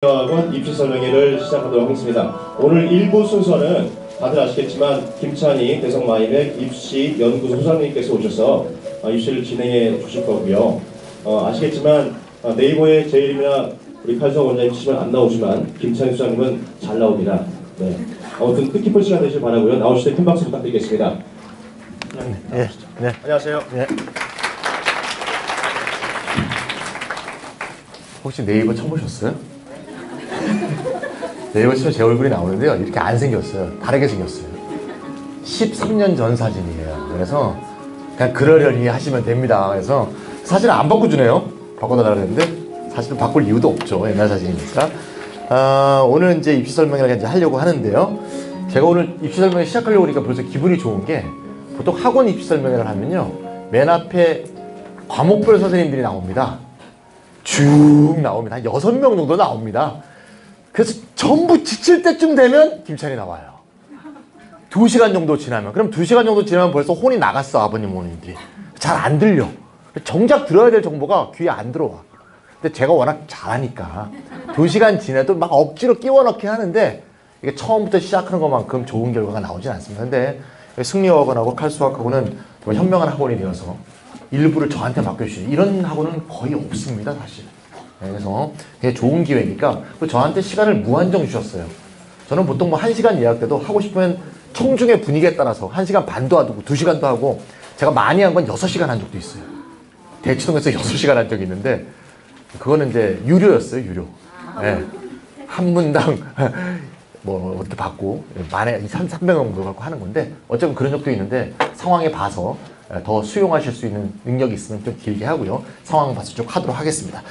학원 입시 설명회를 시작하도록 하겠습니다. 오늘 1부 순서는 다들 아시겠지만 김찬희 대성마이백 입시연구소 소장님께서 오셔서 입시를 진행해 주실 거고요. 아시겠지만 네이버에 제 이름이나 우리 칼수학 원장님 치시면 안 나오지만 김찬희 소장님은 잘 나옵니다. 네. 아무튼 뜻깊은 시간 되시길 바라고요. 나오실 때 큰 박수 부탁드리겠습니다. 네. 네. 안녕하세요. 네. 혹시 네이버 쳐보셨어요? 네이버 치면 제 얼굴이 나오는데요. 이렇게 안 생겼어요. 다르게 생겼어요. 13년 전 사진이에요. 그래서 그냥 그러려니 하시면 됩니다. 그래서 사진을 안 바꿔주네요. 바꿔달라고 했는데 사실은 바꿀 이유도 없죠. 옛날 사진이니까. 오늘 이제 입시 설명회를 이제 하려고 하는데요. 제가 오늘 입시 설명회 시작하려고 하니까 벌써 기분이 좋은 게 보통 학원 입시 설명회를 하면요. 맨 앞에 과목별 선생님들이 나옵니다. 쭉 나옵니다. 한 6명 정도 나옵니다. 그래서 전부 지칠 때쯤 되면 김찬이 나와요. 2시간 정도 지나면. 그럼 2시간 정도 지나면 벌써 혼이 나갔어. 아버님 어머님들이. 잘 안 들려. 정작 들어야 될 정보가 귀에 안 들어와. 근데 제가 워낙 잘하니까 2시간 지나도 막 억지로 끼워 넣기 하는데 이게 처음부터 시작하는 것만큼 좋은 결과가 나오진 않습니다. 근데 승리학원하고 칼수학하고는 정말 현명한 학원이 되어서 일부를 저한테 맡겨주시는 이런 학원은 거의 없습니다. 사실. 그래서 되게 좋은 기회니까 저한테 시간을 무한정 주셨어요. 저는 보통 뭐 1시간 예약 때도 하고 싶으면 청중의 분위기에 따라서 1시간 반도 하고 2시간도 하고 제가 많이 한 건 6시간 한 적도 있어요. 대치동에서 6시간 한 적이 있는데 그거는 이제 유료였어요. 유료. 네. 한 분당 뭐 어떻게 받고 만에 300명 정도 갖고 하는 건데 어쩌면 그런 적도 있는데 상황에 봐서 더 수용하실 수 있는 능력이 있으면 좀 길게 하고요. 상황 봐서 쭉 하도록 하겠습니다.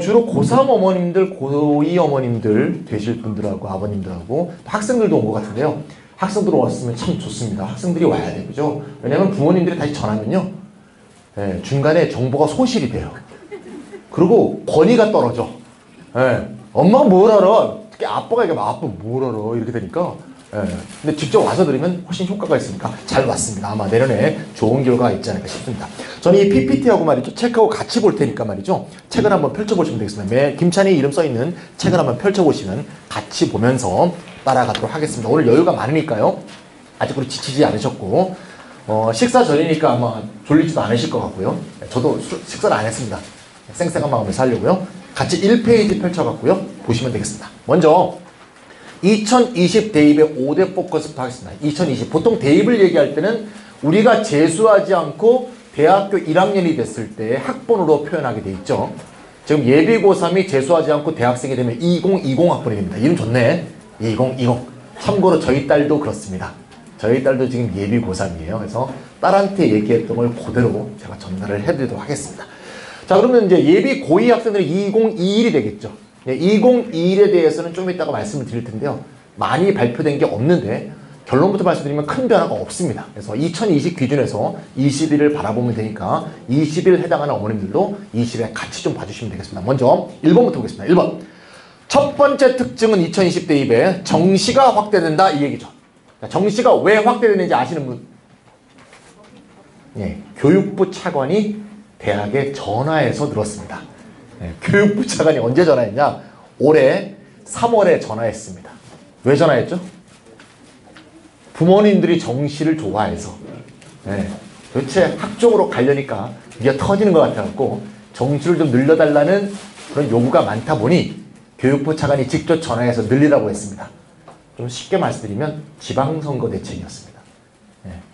주로 고3 어머님들, 고2 어머님들 되실 분들하고 아버님들하고 학생들도 온 것 같은데요. 학생들 왔으면 참 좋습니다. 학생들이 와야 돼요. 그죠? 왜냐면 부모님들이 다시 전하면요. 중간에 정보가 소실이 돼요. 그리고 권위가 떨어져. 엄마가 뭘 알아? 특히 아빠가 얘기하면 아빠 뭘 알아? 이렇게 되니까 근데 직접 와서 들으면 훨씬 효과가 있으니까 잘 왔습니다. 아마 내년에 좋은 결과가 있지 않을까 싶습니다. 저는 이 PPT하고 말이죠. 책하고 같이 볼 테니까 말이죠. 책을 한번 펼쳐보시면 되겠습니다. 김찬희 이름 써있는 책을 한번 펼쳐보시면 같이 보면서 따라가도록 하겠습니다. 오늘 여유가 많으니까요. 아직으로 지치지 않으셨고 식사 전이니까 아마 졸리지도 않으실 것 같고요. 저도 식사를 안 했습니다. 쌩쌩한 마음에서 하려고요. 같이 1페이지 펼쳐갖고요. 보시면 되겠습니다. 먼저 2020 대입의 5대 포커스부터 하겠습니다. 2020 보통 대입을 얘기할 때는 우리가 재수하지 않고 대학교 1학년이 됐을 때 학번으로 표현하게 돼 있죠. 지금 예비 고3이 재수하지 않고 대학생이 되면 2020 학번이 됩니다. 이름 좋네. 2020. 참고로 저희 딸도 그렇습니다. 저희 딸도 지금 예비 고3이에요. 그래서 딸한테 얘기했던 걸 그대로 제가 전달을 해드리도록 하겠습니다. 자, 그러면 이제 예비 고2 학생들은 2021이 되겠죠. 2021에 대해서는 좀 이따가 말씀을 드릴 텐데요. 많이 발표된 게 없는데 결론부터 말씀드리면 큰 변화가 없습니다. 그래서 2020 기준에서 20일을 바라보면 되니까 20일 해당하는 어머님들도 20일에 같이 좀 봐주시면 되겠습니다. 먼저 1번부터 보겠습니다. 1번. 첫 번째 특징은 2020 대입에 정시가 확대된다 이 얘기죠. 정시가 왜 확대되는지 아시는 분? 교육부 차관이 대학에 전화해서 들었습니다. 교육부 차관이 언제 전화했냐? 올해 3월에 전화했습니다. 왜 전화했죠? 부모님들이 정시를 좋아해서 도대체 학종으로 가려니까 이게 터지는 것 같아갖고 정시를 좀 늘려달라는 그런 요구가 많다 보니 교육부 차관이 직접 전화해서 늘리라고 했습니다. 좀 쉽게 말씀드리면 지방선거 대책이었습니다.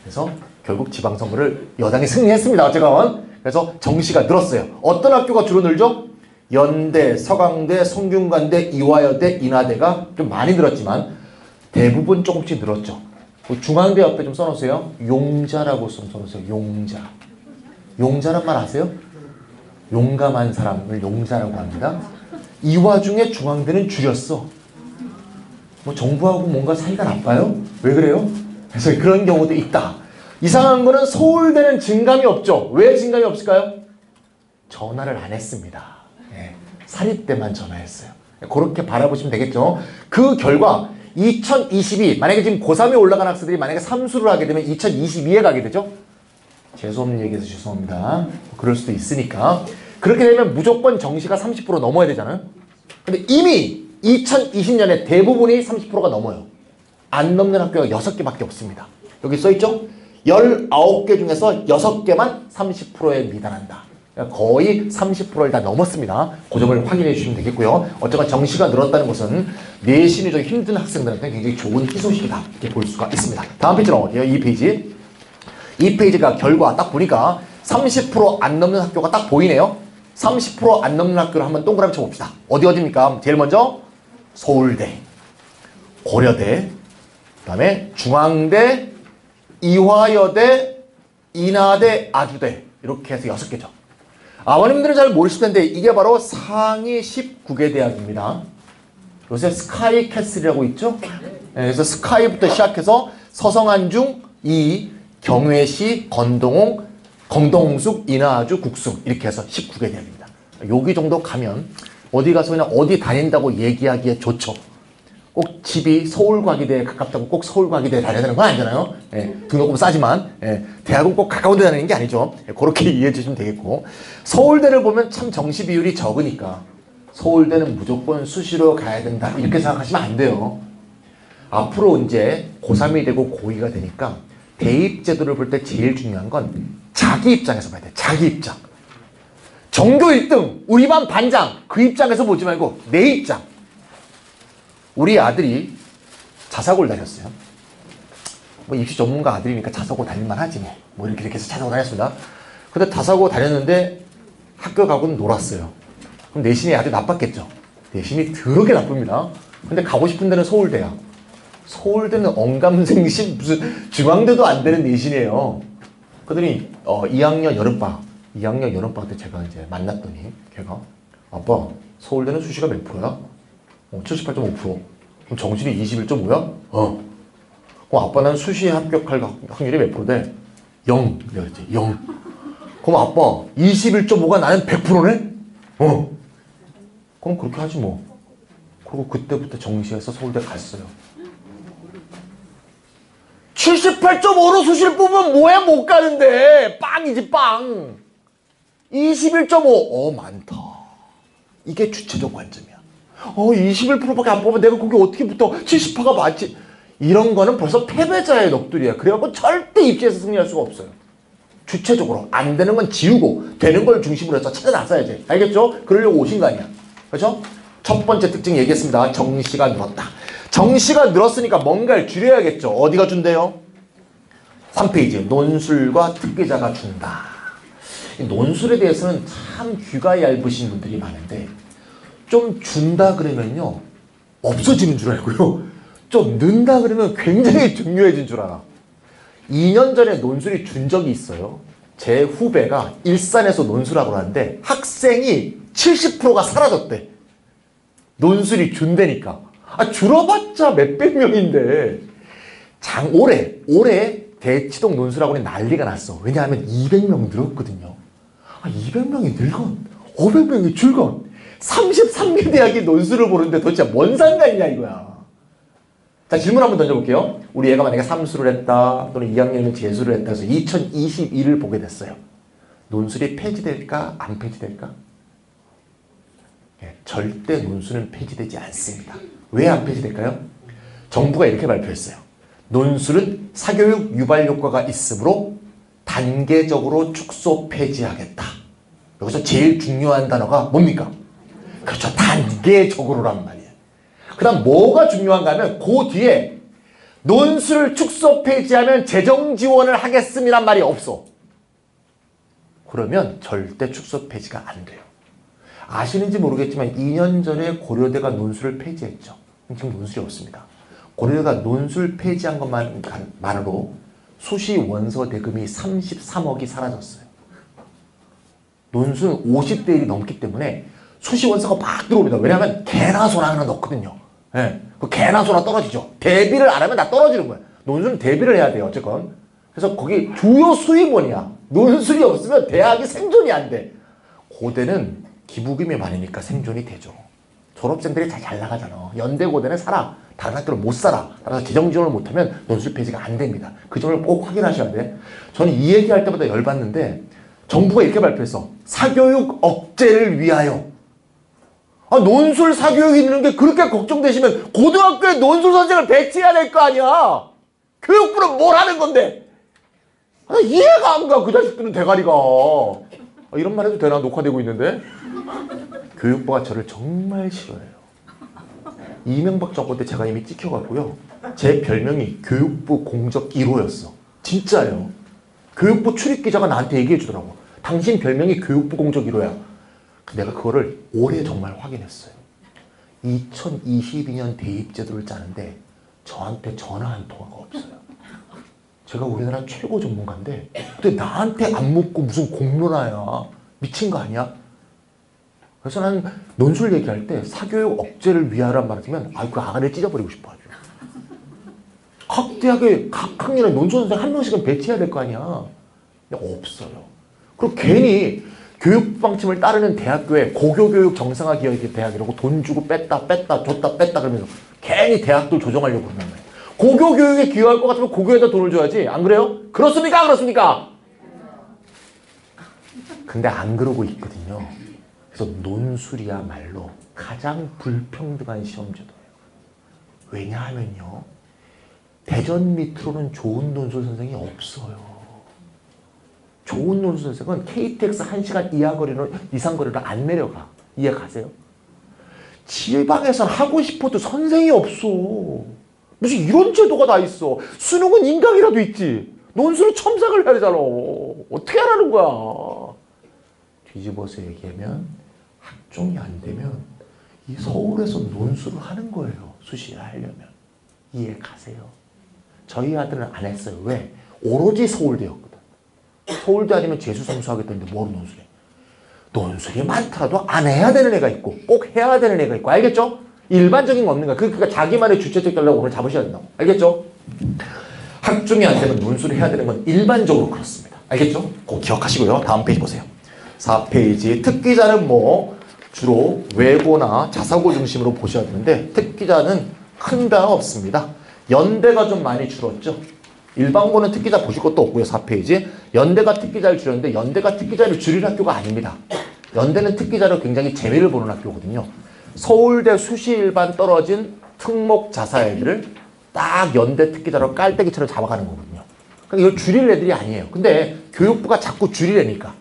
그래서 결국 지방선거를 여당이 승리했습니다. 어쨌건 그래서 정시가 늘었어요. 어떤 학교가 주로 늘죠? 연대, 서강대, 성균관대, 이화여대, 인하대가 좀 많이 늘었지만 대부분 조금씩 늘었죠. 중앙대 옆에 좀 써놓으세요. 용자라고 좀 써놓으세요. 용자. 용자란 말 아세요? 용감한 사람을 용자라고 합니다. 이 와중에 중앙대는 줄였어. 뭐 정부하고 뭔가 사이가 나빠요? 왜 그래요? 그래서 그런 경우도 있다. 이상한 거는 서울대는 진감이 없죠. 왜 진감이 없을까요? 전화를 안 했습니다. 사립대만 전화했어요. 그렇게 바라보시면 되겠죠. 그 결과 2022 만약에 지금 고3에 올라간 학생들이 만약에 삼수를 하게 되면 2022에 가게 되죠. 재수없는 얘기해서 죄송합니다. 그럴 수도 있으니까 그렇게 되면 무조건 정시가 30% 넘어야 되잖아요. 근데 이미 2020년에 대부분이 30%가 넘어요. 안 넘는 학교가 6개밖에 없습니다. 여기 써있죠? 19개 중에서 6개만 30%에 미달한다. 그러니까 거의 30%를 다 넘었습니다. 그 점을 확인해 주시면 되겠고요. 어쨌건 정시가 늘었다는 것은 내신이 좀 힘든 학생들한테 굉장히 좋은 희소식이다. 이렇게 볼 수가 있습니다. 다음 페이지 넘어갈게요. 이 페이지. 이 페이지가 결과 딱 보니까 30%안 넘는 학교가 딱 보이네요. 30%안 넘는 학교를 한번 동그라미 쳐봅시다. 어디입니까? 제일 먼저 서울대, 고려대, 그 다음에 중앙대, 이화여대, 인하대, 아주대 이렇게 해서 6개죠. 아버님들은 잘 모르실 텐데 이게 바로 상위 19개 대학입니다. 요새 스카이캐슬이라고 있죠? 네, 그래서 스카이부터 시작해서 서성안중, 경외시, 건동홍, 건동숙, 인하주, 국숭 이렇게 해서 19개 대학입니다. 여기 정도 가면 어디 가서 그냥 어디 다닌다고 얘기하기에 좋죠. 꼭 집이 서울과기대에 가깝다고 꼭 서울과기대에 다녀야 되는 건 아니잖아요. 예, 등록금 싸지만 대학은 꼭 가까운 데 다니는 게 아니죠. 그렇게 이해해 주시면 되겠고, 서울대를 보면 참 정시 비율이 적으니까 서울대는 무조건 수시로 가야 된다 이렇게 생각하시면 안 돼요. 앞으로 이제 고3이 되고 고2가 되니까 대입 제도를 볼 때 제일 중요한 건 자기 입장에서 봐야 돼. 자기 입장. 전교 1등 우리 반 반장 그 입장에서 보지 말고 내 입장. 우리 아들이 자사고를 다녔어요. 뭐 입시 전문가 아들이니까 자사고 다닐만 하지 뭐 이렇게 해서 자사고 다녔습니다. 근데 자사고 다녔는데 학교 가고는 놀았어요. 그럼 내신이 아주 나빴겠죠. 내신이 더럽게 나쁩니다. 근데 가고 싶은 데는 서울대야. 서울대는 언감생심 무슨 중앙대도 안 되는 내신이에요. 그러더니 2학년 여름방학 때 제가 이제 만났더니 걔가 아빠 서울대는 수시가 몇 프로야? 78.5%. 그럼 정시이 21.5야? 그럼 아빠는 수시에 합격할 확률이 몇 프로 돼? 0. 그랬지. 0. 그럼 아빠 21.5가 나는 100%네? 그럼 그렇게 하지 뭐. 그리고 그때부터 정시에서 서울대 갔어요. 78.5로 수시를 뽑으면 뭐해 못 가는데. 빵이지 빵. 21.5. 많다. 이게 주체적 관점이야. 21%밖에 안 뽑으면 내가 거기 어떻게 붙어? 70%가 맞지. 이런 거는 벌써 패배자의 넋두리야. 그래갖고 절대 입시에서 승리할 수가 없어요. 주체적으로 안 되는 건 지우고 되는 걸 중심으로 해서 찾아놨어야지. 알겠죠? 그러려고 오신 거 아니야. 그렇죠? 첫 번째 특징 얘기했습니다. 정시가 늘었다. 정시가 늘었으니까 뭔가를 줄여야겠죠. 어디가 준대요? 3페이지. 논술과 특기자가 준다. 이 논술에 대해서는 참 귀가 얇으신 분들이 많은데 좀 준다 그러면요 없어지는 줄 알고요. 좀 는다 그러면 굉장히 중요해진 줄 알아. 2년 전에 논술이 준 적이 있어요. 제 후배가 일산에서 논술하고 하는데 학생이 70%가 사라졌대. 논술이 준대니까. 줄어봤자 몇백 명인데 올해 대치동 논술학원이 난리가 났어. 왜냐하면 200명 늘었거든요. 200명이 늘건 500명이 줄건 33개 대학이 논술을 보는데 도대체 뭔 상관이냐 이거야. 자, 질문 한번 던져볼게요. 우리 애가 만약에 삼수를 했다 또는 2학년이면 재수를 했다 해서 2022를 보게 됐어요. 논술이 폐지될까 안 폐지될까? 절대 논술은 폐지되지 않습니다. 왜 안 폐지될까요? 정부가 이렇게 발표했어요. 논술은 사교육 유발 효과가 있으므로 단계적으로 축소 폐지하겠다. 여기서 제일 중요한 단어가 뭡니까? 그렇죠. 단계적으로란 말이에요. 그 다음 뭐가 중요한가 하면 그 뒤에 논술 축소 폐지하면 재정 지원을 하겠음이란 말이 없어. 그러면 절대 축소 폐지가 안 돼요. 아시는지 모르겠지만 2년 전에 고려대가 논술을 폐지했죠. 지금 논술이 없습니다. 고려대가 논술 폐지한 것만으로 수시 원서 대금이 33억이 사라졌어요. 논술은 50대 1이 넘기 때문에 수시 원서가 막 들어옵니다. 왜냐하면 개나 소나 하나 넣거든요. 그 개나 소나 떨어지죠. 대비를 안 하면 다 떨어지는 거예요. 논술은 대비를 해야 돼요. 어쨌건. 그래서 거기 주요 수입원이야. 논술이 없으면 대학이 생존이 안 돼. 고대는 기부금이 많으니까 생존이 되죠. 졸업생들이 잘 나가잖아. 연대 고대는 살아. 다른 학교는 못 살아. 따라서 재정 지원을 못하면 논술 폐지가 안 됩니다. 그 점을 꼭 확인하셔야 돼. 저는 이 얘기할 때마다 열받는데 정부가 이렇게 발표했어. 사교육 억제를 위하여. 아, 논술 사교육이 있는 게 그렇게 걱정되시면 고등학교에 논술 선생을 배치해야 될 거 아니야. 교육부는 뭘 하는 건데? 아, 이해가 안 가, 그 자식들은 대가리가. 아, 이런 말 해도 되나? 녹화되고 있는데. 교육부가 저를 정말 싫어해요. 이명박 정권 때 제가 이미 찍혀갔고요. 제 별명이 교육부 공적 1호였어. 진짜예요. 교육부 출입기자가 나한테 얘기해 주더라고. 당신 별명이 교육부 공적 1호야. 내가 그거를 올해 정말 확인했어요. 2022년 대입제도를 짜는데 저한테 전화 한 통화가 없어요. 제가 우리나라 최고 전문가인데 근데 나한테 안 묻고 무슨 공론화야. 미친 거 아니야? 그래서 난 논술 얘기할 때 사교육 억제를 위하란 말을 들으면 그 아가를 찢어버리고 싶어 하죠. 각 대학에 각 학년에 논술 선생 한 명씩은 배치해야 될 거 아니야. 근데 없어요. 그리고 괜히 교육 방침을 따르는 대학교에 고교교육 정상화 기업 대학이라고 돈 주고 줬다 뺐다 그러면서 괜히 대학들 조정하려고 그러는 거예요. 고교교육에 기여할 것 같으면 고교에다 돈을 줘야지. 안 그래요? 그렇습니까? 그렇습니까? 근데 안 그러고 있거든요. 그래서 논술이야말로 가장 불평등한 시험제도예요. 왜냐하면요. 대전 밑으로는 좋은 논술 선생이 없어요. 좋은 논술 선생은 KTX 1시간 이상 거리를 안 내려가. 이해 가세요? 지방에선 하고 싶어도 선생이 없어. 무슨 이런 제도가 다 있어. 수능은 인강이라도 있지. 논술은 첨삭을 해야 되잖아. 어떻게 하라는 거야. 뒤집어서 얘기하면 학종이 안 되면 이 서울에서 논술을 하는 거예요. 수시를 하려면. 이해 가세요? 저희 아들은 안 했어요. 왜? 오로지 서울대였거든. 서울대 아니면 재수삼수 하겠다는데 뭐로 논술해? 논술이 많더라도 안 해야 되는 애가 있고 꼭 해야 되는 애가 있고. 알겠죠? 일반적인 거 없는 거야. 그러니까 자기만의 주체적 결론을 오늘 잡으셔야 된다고. 알겠죠? 학종이 안 되면 논술을 해야 되는 건 일반적으로 그렇습니다. 알겠죠? 꼭 기억하시고요. 다음 페이지 보세요. 4페이지. 특기자는 뭐 주로 외고나 자사고 중심으로 보셔야 되는데 특기자는 큰 변화 없습니다. 연대가 좀 많이 줄었죠. 일반고는 특기자 보실 것도 없고요. 4페이지. 연대가 특기자를 줄였는데 연대가 특기자를 줄일 학교가 아닙니다. 연대는 특기자로 굉장히 재미를 보는 학교거든요. 서울대 수시 일반 떨어진 특목 자사 애들을 딱 연대 특기자로 깔때기처럼 잡아가는 거거든요. 그러니까 이걸 줄일 애들이 아니에요. 근데 교육부가 자꾸 줄이려니까.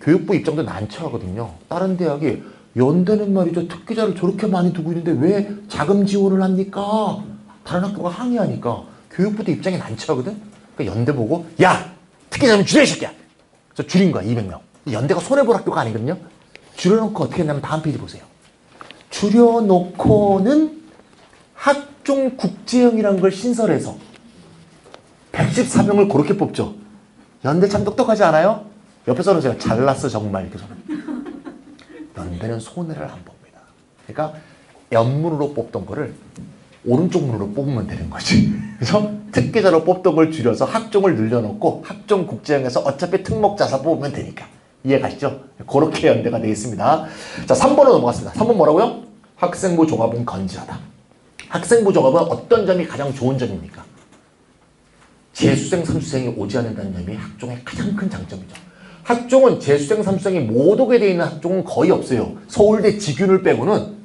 교육부 입장도 난처하거든요. 다른 대학이 연대는 말이죠. 특기자를 저렇게 많이 두고 있는데 왜 자금 지원을 합니까? 다른 학교가 항의하니까 교육부도 입장이 난처하거든. 그러니까 연대 보고 야! 특기자 좀 줄여 이 새끼야! 그래서 줄인 거야. 200명. 연대가 손해볼 학교가 아니거든요. 줄여놓고 어떻게 했냐면 다음 페이지 보세요. 줄여놓고는 학종 국제형이라는 걸 신설해서 114명을 그렇게 뽑죠. 연대 참 똑똑하지 않아요? 옆에서는 제가 잘났어 정말 이렇게 저는. 연대는 손해를 안 봅니다. 그러니까 옆문으로 뽑던 거를 오른쪽 문으로 뽑으면 되는 거지. 그래서 특기자로 뽑던 걸 줄여서 학종을 늘려놓고 학종 국제형에서 어차피 특목자사 뽑으면 되니까. 이해 가시죠? 그렇게 연대가 되어 있습니다. 자, 3번으로 넘어갔습니다. 3번 뭐라고요? 학생부 종합은 건재하다. 학생부 종합은 어떤 점이 가장 좋은 점입니까? 재수생, 삼수생이 오지 않는다는 점이 학종의 가장 큰 장점이죠. 학종은 재수생, 삼수생이 못 오게 되어 있는 학종은 거의 없어요. 서울대 직윤을 빼고는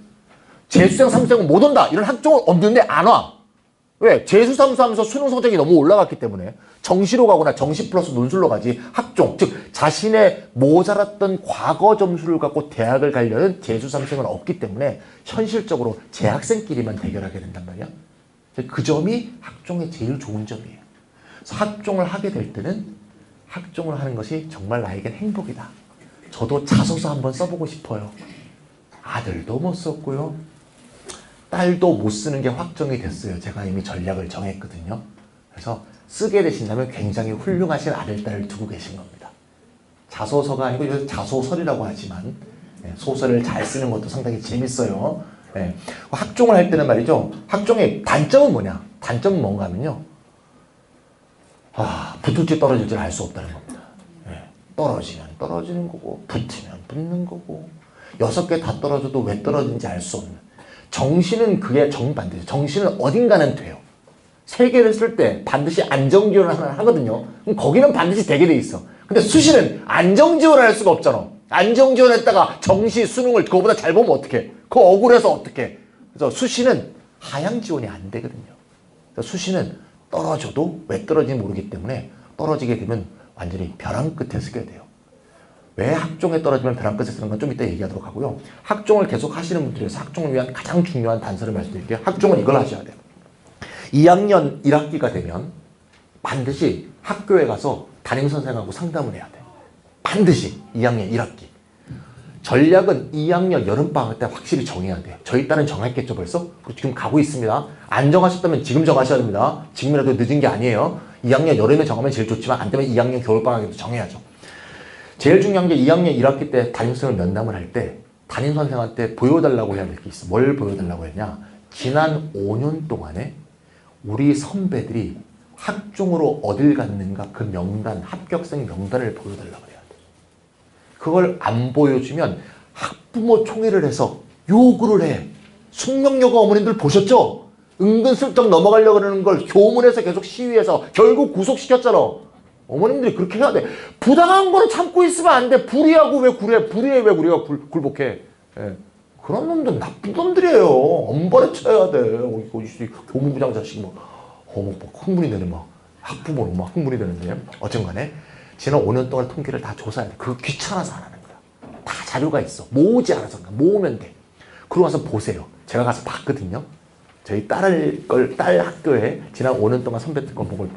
재수생, 삼수생은 못 온다. 이런 학종은 없는데 안 와. 왜? 재수, 삼수하면서 수능 성적이 너무 올라갔기 때문에 정시로 가거나 정시 플러스 논술로 가지 학종, 즉 자신의 모자랐던 과거 점수를 갖고 대학을 가려는 재수, 삼수생은 없기 때문에 현실적으로 재학생끼리만 대결하게 된단 말이야. 그 점이 학종의 제일 좋은 점이에요. 그래서 학종을 하게 될 때는 학종을 하는 것이 정말 나에겐 행복이다. 저도 자소서 한번 써보고 싶어요. 아들도 못 썼고요. 딸도 못 쓰는 게 확정이 됐어요. 제가 이미 전략을 정했거든요. 그래서 쓰게 되신다면 굉장히 훌륭하신 아들, 딸을 두고 계신 겁니다. 자소서가 아니고 요즘 자소설이라고 하지만 소설을 잘 쓰는 것도 상당히 재밌어요. 학종을 할 때는 말이죠. 학종의 단점은 뭐냐? 단점은 뭔가 하면요. 붙을지 떨어질지 알 수 없다는 겁니다. 떨어지면 떨어지는 거고 붙으면 붙는 거고 6개 다 떨어져도 왜 떨어진지 알 수 없는. 정시는 그게 정반대죠. 정시는 어딘가는 돼요. 3개를 쓸 때 반드시 안정지원을 하거든요. 그럼 거기는 반드시 되게 돼 있어. 근데 수시는 안정지원을 할 수가 없잖아. 안정 지원했다가 정시 수능을 그거보다 잘 보면 어떡해. 그거 억울해서 어떡해. 그래서 수시는 하향 지원이 안 되거든요. 그래서 수시는 떨어져도 왜 떨어지는지 모르기 때문에 떨어지게 되면 완전히 벼랑 끝에 서게 돼요. 왜 학종에 떨어지면 벼랑 끝에 서는 건 좀 이따 얘기하도록 하고요. 학종을 계속 하시는 분들에서 학종을 위한 가장 중요한 단서를 말씀드릴게요. 학종은 이걸 하셔야 돼요. 2학년 1학기가 되면 반드시 학교에 가서 담임선생하고 상담을 해야 돼요. 반드시 2학년 1학기. 전략은 2학년 여름방학 때 확실히 정해야 돼요. 저희 딸은 정했겠죠 벌써? 지금 가고 있습니다. 안 정하셨다면 지금 정하셔야 됩니다. 지금이라도 늦은 게 아니에요. 2학년 여름에 정하면 제일 좋지만 안 되면 2학년 겨울방학에도 정해야죠. 제일 중요한 게 2학년 1학기 때 담임선생을 면담을 할 때 담임선생한테 보여달라고 해야 될 게 있어. 뭘 보여달라고 했냐? 지난 5년 동안에 우리 선배들이 학종으로 어딜 갔는가 그 명단, 합격생 명단을 보여달라고 해야 돼. 그걸 안 보여주면 학부모 총회를 해서 요구를 해. 숙명여고 어머님들 보셨죠? 은근슬쩍 넘어가려고 그러는 걸 교문에서 계속 시위해서 결국 구속시켰잖아. 어머님들이 그렇게 해야 돼. 부당한 거는 참고 있으면 안 돼. 불의하고 왜 굴해? 불의해 왜 우리가 굴복해? 예. 그런 놈들 나쁜 놈들이에요. 엄벌에 쳐야 돼. 교무부장 자식 뭐 흥분이 되네 막. 학부모는 막 흥분이 되는데 어쨌든 간에 지난 5년 동안 통계를 다 조사해야 돼. 그거 귀찮아서 안 하는 거야. 다 자료가 있어. 모으지 않아서 모으면 돼. 그러고 와서 보세요. 제가 가서 봤거든요. 저희 딸 학교에 지난 5년 동안 선배들 걸 보고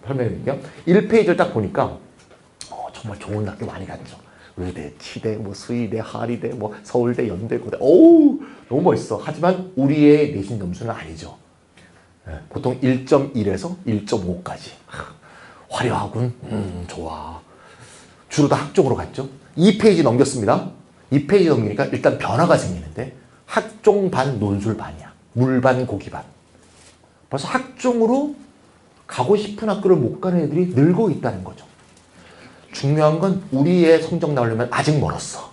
설명해드릴게요. 1페이지를 딱 보니까 정말 좋은 학교 많이 갔죠. 의대, 치대, 뭐 수의대, 하리대, 뭐 서울대, 연대, 고대. 어우 너무 멋있어. 하지만 우리의 내신 점수는 아니죠. 보통 1.1에서 1.5까지. 화려하군. 좋아. 주로 다 학종으로 갔죠. 2페이지 넘겼습니다. 2페이지 넘기니까 일단 변화가 생기는데 학종 반, 논술 반이야. 물반, 고기반. 벌써 학종으로 가고 싶은 학교를 못 가는 애들이 늘고 있다는 거죠. 중요한 건 우리의 성적 나오려면 아직 멀었어.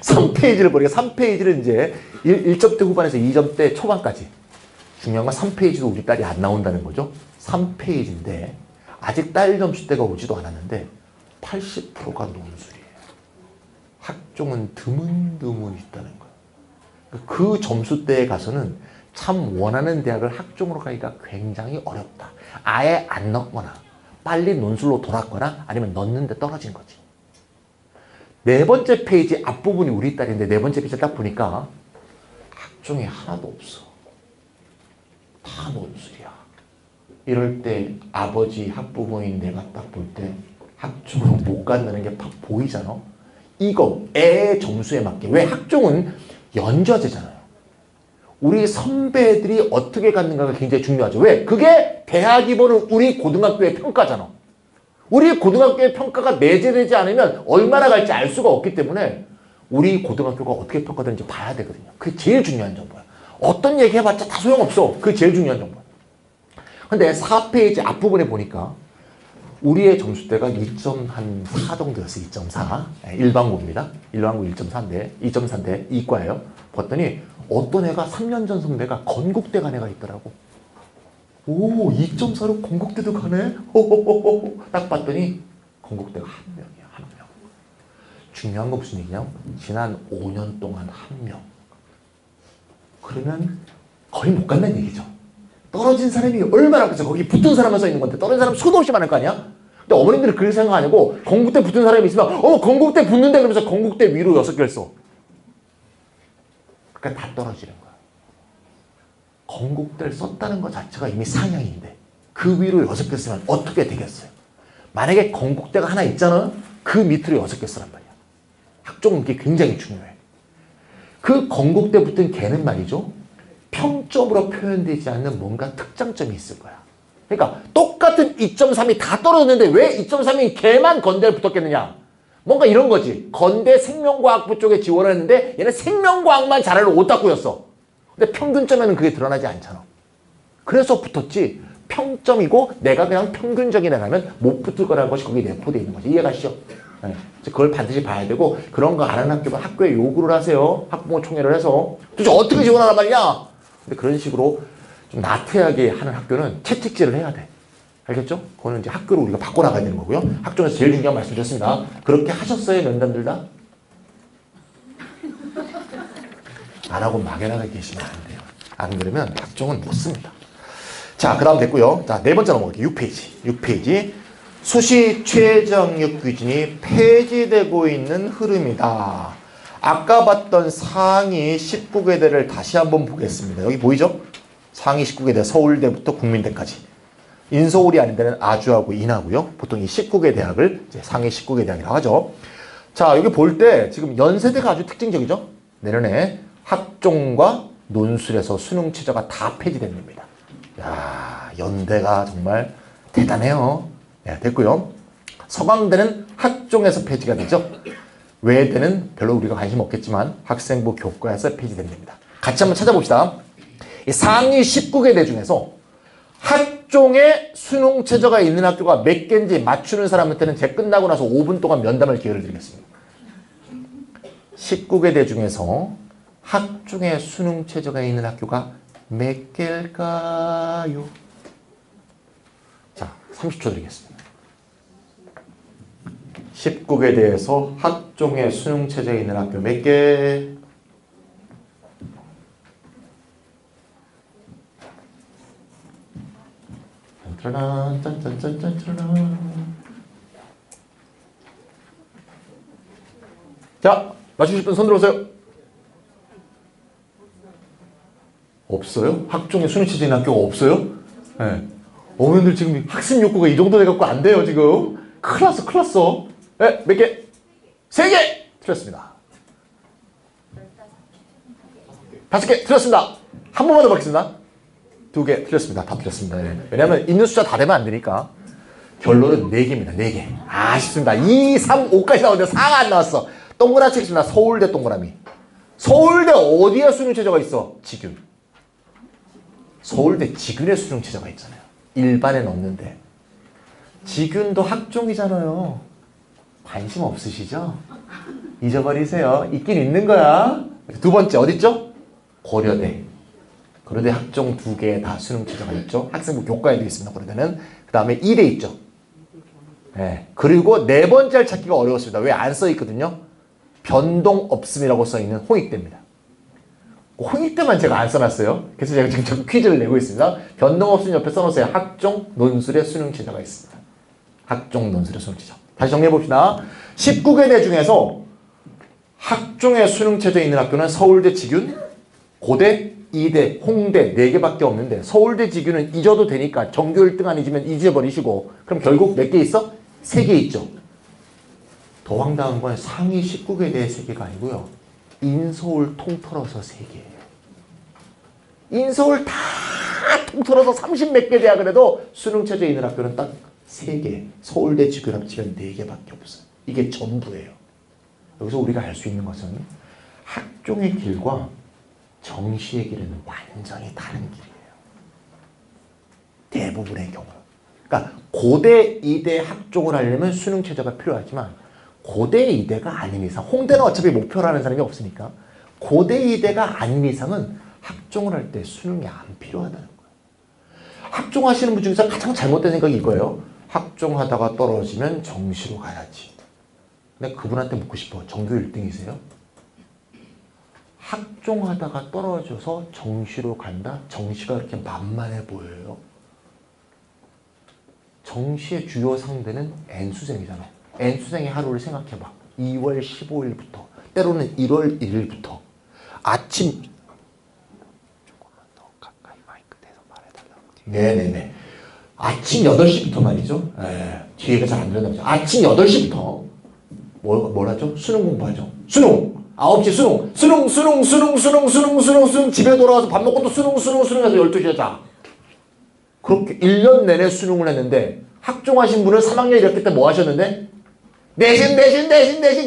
3페이지를 보니까 3페이지를 이제 1점대 후반에서 2점대 초반까지. 중요한 건 3페이지도 우리 딸이 안 나온다는 거죠. 3페이지인데 아직 딸 점수대가 오지도 않았는데 80%가 논술이에요. 학종은 드문드문 있다는 거예요. 그 점수대에 가서는 참 원하는 대학을 학종으로 가기가 굉장히 어렵다. 아예 안 넣거나 빨리 논술로 돌았거나 아니면 넣는데 떨어진 거지. 네 번째 페이지 앞부분이 우리 딸인데 네 번째 페이지 딱 보니까 학종이 하나도 없어. 다 논술이야. 이럴 때 아버지 학부모인 내가 딱 볼 때 학종으로 못 간다는 게 팍 보이잖아. 이거 애 점수에 맞게. 왜 학종은 연좌제잖아요. 우리 선배들이 어떻게 갔는가가 굉장히 중요하죠. 왜? 그게 대학이 보는 우리 고등학교의 평가잖아. 우리 고등학교의 평가가 내재되지 않으면 얼마나 갈지 알 수가 없기 때문에 우리 고등학교가 어떻게 평가되는지 봐야 되거든요. 그게 제일 중요한 정보야. 어떤 얘기 해봤자 다 소용없어. 그게 제일 중요한 정보야. 근데 4페이지 앞부분에 보니까 우리의 점수대가 2.4 정도였어요. 2.4. 일반고입니다. 일반고 1.4인데 2.4인데 이과예요. 봤더니 어떤 애가 3년 전 선배가 건국대 간 애가 있더라고. 오, 2.4로 건국대도 가네? 호호호호. 딱 봤더니 건국대가 한 명이야. 한 명. 중요한 건 무슨 얘기냐? 지난 5년 동안 한 명. 그러면 거의 못 간다는 얘기죠. 떨어진 사람이 얼마나 많겠어. 거기 붙은 사람만 써 있는 건데 떨어진 사람 수도 없이 많을 거 아니야? 근데 어머님들은 그럴 생각 아니고 건국대 붙은 사람이 있으면 건국대 붙는데 그러면서 건국대 위로 6개를 써. 그러니까 다 떨어지는 거야. 건국대를 썼다는 것 자체가 이미 상향인데 그 위로 6개 쓰면 어떻게 되겠어요? 만약에 건국대가 하나 있잖아. 그 밑으로 6개 쓰란 말이야. 학종은 그게 굉장히 중요해. 그 건국대 붙은 걔는 말이죠. 평점으로 표현되지 않는 뭔가 특장점이 있을 거야. 그러니까 똑같은 2.3이 다 떨어졌는데 왜 2.3인 걔만 건대를 붙었겠느냐. 뭔가 이런 거지. 건대 생명과학부 쪽에 지원을 했는데 얘는 생명과학만 잘하는 오타쿠였어. 근데 평균점에는 그게 드러나지 않잖아. 그래서 붙었지. 평점이고 내가 그냥 평균적인 애라면 못 붙을 거라는 것이 거기에 내포되어 있는 거지. 이해가시죠? 네. 그걸 반드시 봐야 되고 그런 거 안 하는 학교가 학교에 요구를 하세요. 학부모 총회를 해서. 도대체 어떻게 지원하란 말이냐. 근데 그런 식으로 좀 나태하게 하는 학교는 채찍질을 해야 돼. 알겠죠? 그거는 이제 학교로 우리가 바꿔나가야 되는 거고요. 학종에서 제일 중요한 말씀 드렸습니다. 그렇게 하셨어요, 면담들 다? 안 하고 막연하게 계시면 안 돼요. 안 그러면 학종은 못 씁니다. 자, 그 다음 됐고요. 자, 네 번째 넘어갈게요. 6페이지. 6페이지. 수시 최정육 규진이 폐지되고 있는 흐름이다. 아까 봤던 상위 19개대를 다시 한번 보겠습니다. 여기 보이죠? 상위 19개대 서울대부터 국민대까지. 인서울이 아닌 데는 아주하고 인하고요. 보통 이 19개 대학을 이제 상위 19개 대학이라고 하죠. 자, 여기 볼 때 지금 연세대가 아주 특징적이죠? 내년에 학종과 논술에서 수능 최저가 다 폐지됩니다. 야, 연대가 정말 대단해요. 네, 됐고요. 서강대는 학종에서 폐지가 되죠. 외대는 별로 우리가 관심 없겠지만 학생부 교과에서 폐지됩니다. 같이 한번 찾아봅시다. 이 상위 19개 대 중에서 학종에 수능 최저가 있는 학교가 몇 개인지 맞추는 사람한테는 제 끝나고 나서 5분 동안 면담할 기회를 드리겠습니다. 19개 대 중에서 학종에 수능 최저가 있는 학교가 몇 개일까요? 자, 30초 드리겠습니다. 19개 대에서 학종에 수능 최저가 있는 학교 몇 개? 자, 맞추실 분 손 들어오세요. 없어요? 학종에 수능 최저 있는 학교가 없어요? 네. 어머님들 지금 학습 욕구가 이 정도 돼갖고 안 돼요, 지금. 큰일 났어, 큰일 났어. 네, 몇 개? 3개! 틀렸습니다. 5개 틀렸습니다. 한 번만 더 받겠습니다. 2개 틀렸습니다. 다 틀렸습니다. 네. 왜냐면 있는 숫자 다 되면 안 되니까. 결론은 4개입니다. 4개. 아쉽습니다. 2, 3, 5까지 나오는데 4가 안 나왔어. 동그라미 치겠습니다. 서울대 동그라미. 서울대 어디에 수능 최저가 있어? 지균. 서울대 지균에 수능 최저가 있잖아요. 일반에 넣는데. 지균도 학종이잖아요. 관심 없으시죠? 잊어버리세요. 있긴 있는 거야. 두 번째 어딨죠? 고려대. 고려대 학종 2개 다 수능 최저가 있죠. 학생부 교과에도 있습니다. 고려대는. 그 다음에 2대 있죠. 네. 그리고 네 번째를 찾기가 어려웠습니다. 왜 안 써있거든요? 변동 없음이라고 써있는 홍익대입니다. 홍익대만 제가 안 써놨어요. 그래서 제가 지금 퀴즈를 내고 있습니다. 변동 없음 옆에 써놓으세요. 학종 논술의 수능 최저가 있습니다. 학종 논술의 수능 최저. 다시 정리해봅시다. 19개 대 중에서 학종의 수능 최저에 있는 학교는 서울대 지균, 고대, 이대, 홍대 4개밖에 없는데 서울대 지균은 잊어도 되니까 전교 1등 아니지만 잊어버리시고 그럼 결국 몇 개 있어? 3개 있죠. 더 황당한 건 상위 19개 대의 3개가 아니고요. 인서울 통틀어서 3개예요. 인서울 다 통틀어서 30몇 개 대학을 해도 수능 최저에 있는 학교는 딱 3개. 서울대 지균 합치면 4개밖에 없어요. 이게 전부예요. 여기서 우리가 알 수 있는 것은 학종의 길과 정시의 길은 완전히 다른 길이에요. 대부분의 경우. 그러니까 고대, 이대 학종을 하려면 수능 최저가 필요하지만 고대, 이대가 아닌 이상, 홍대는 어차피 목표로 하는 사람이 없으니까 고대, 이대가 아닌 이상은 학종을 할 때 수능이 안 필요하다는 거예요. 학종하시는 분 중에서 가장 잘못된 생각이 이거예요. 학종하다가 떨어지면 정시로 가야지. 근데 그분한테 묻고 싶어. 전교 1등이세요? 학종하다가 떨어져서 정시로 간다? 정시가 그렇게 만만해 보여요? 정시의 주요 상대는 N수생이잖아. N수생의 하루를 생각해봐. 2월 15일부터 때로는 1월 1일부터 아침 조금만 더 가까이 마이크 대서 말해달라고. 네네네. 아침 8시부터 말이죠. 뒤에가 잘 안 들린다고. 아침 8시부터 뭘 하죠? 수능 공부하죠. 수능! 9시 수능 집에 돌아와서 밥 먹고 또 수능 해서 12시에 자. 그렇게 1년 내내 수능을 했는데 학종하신 분은 3학년 1학기 때 뭐 하셨는데? 내신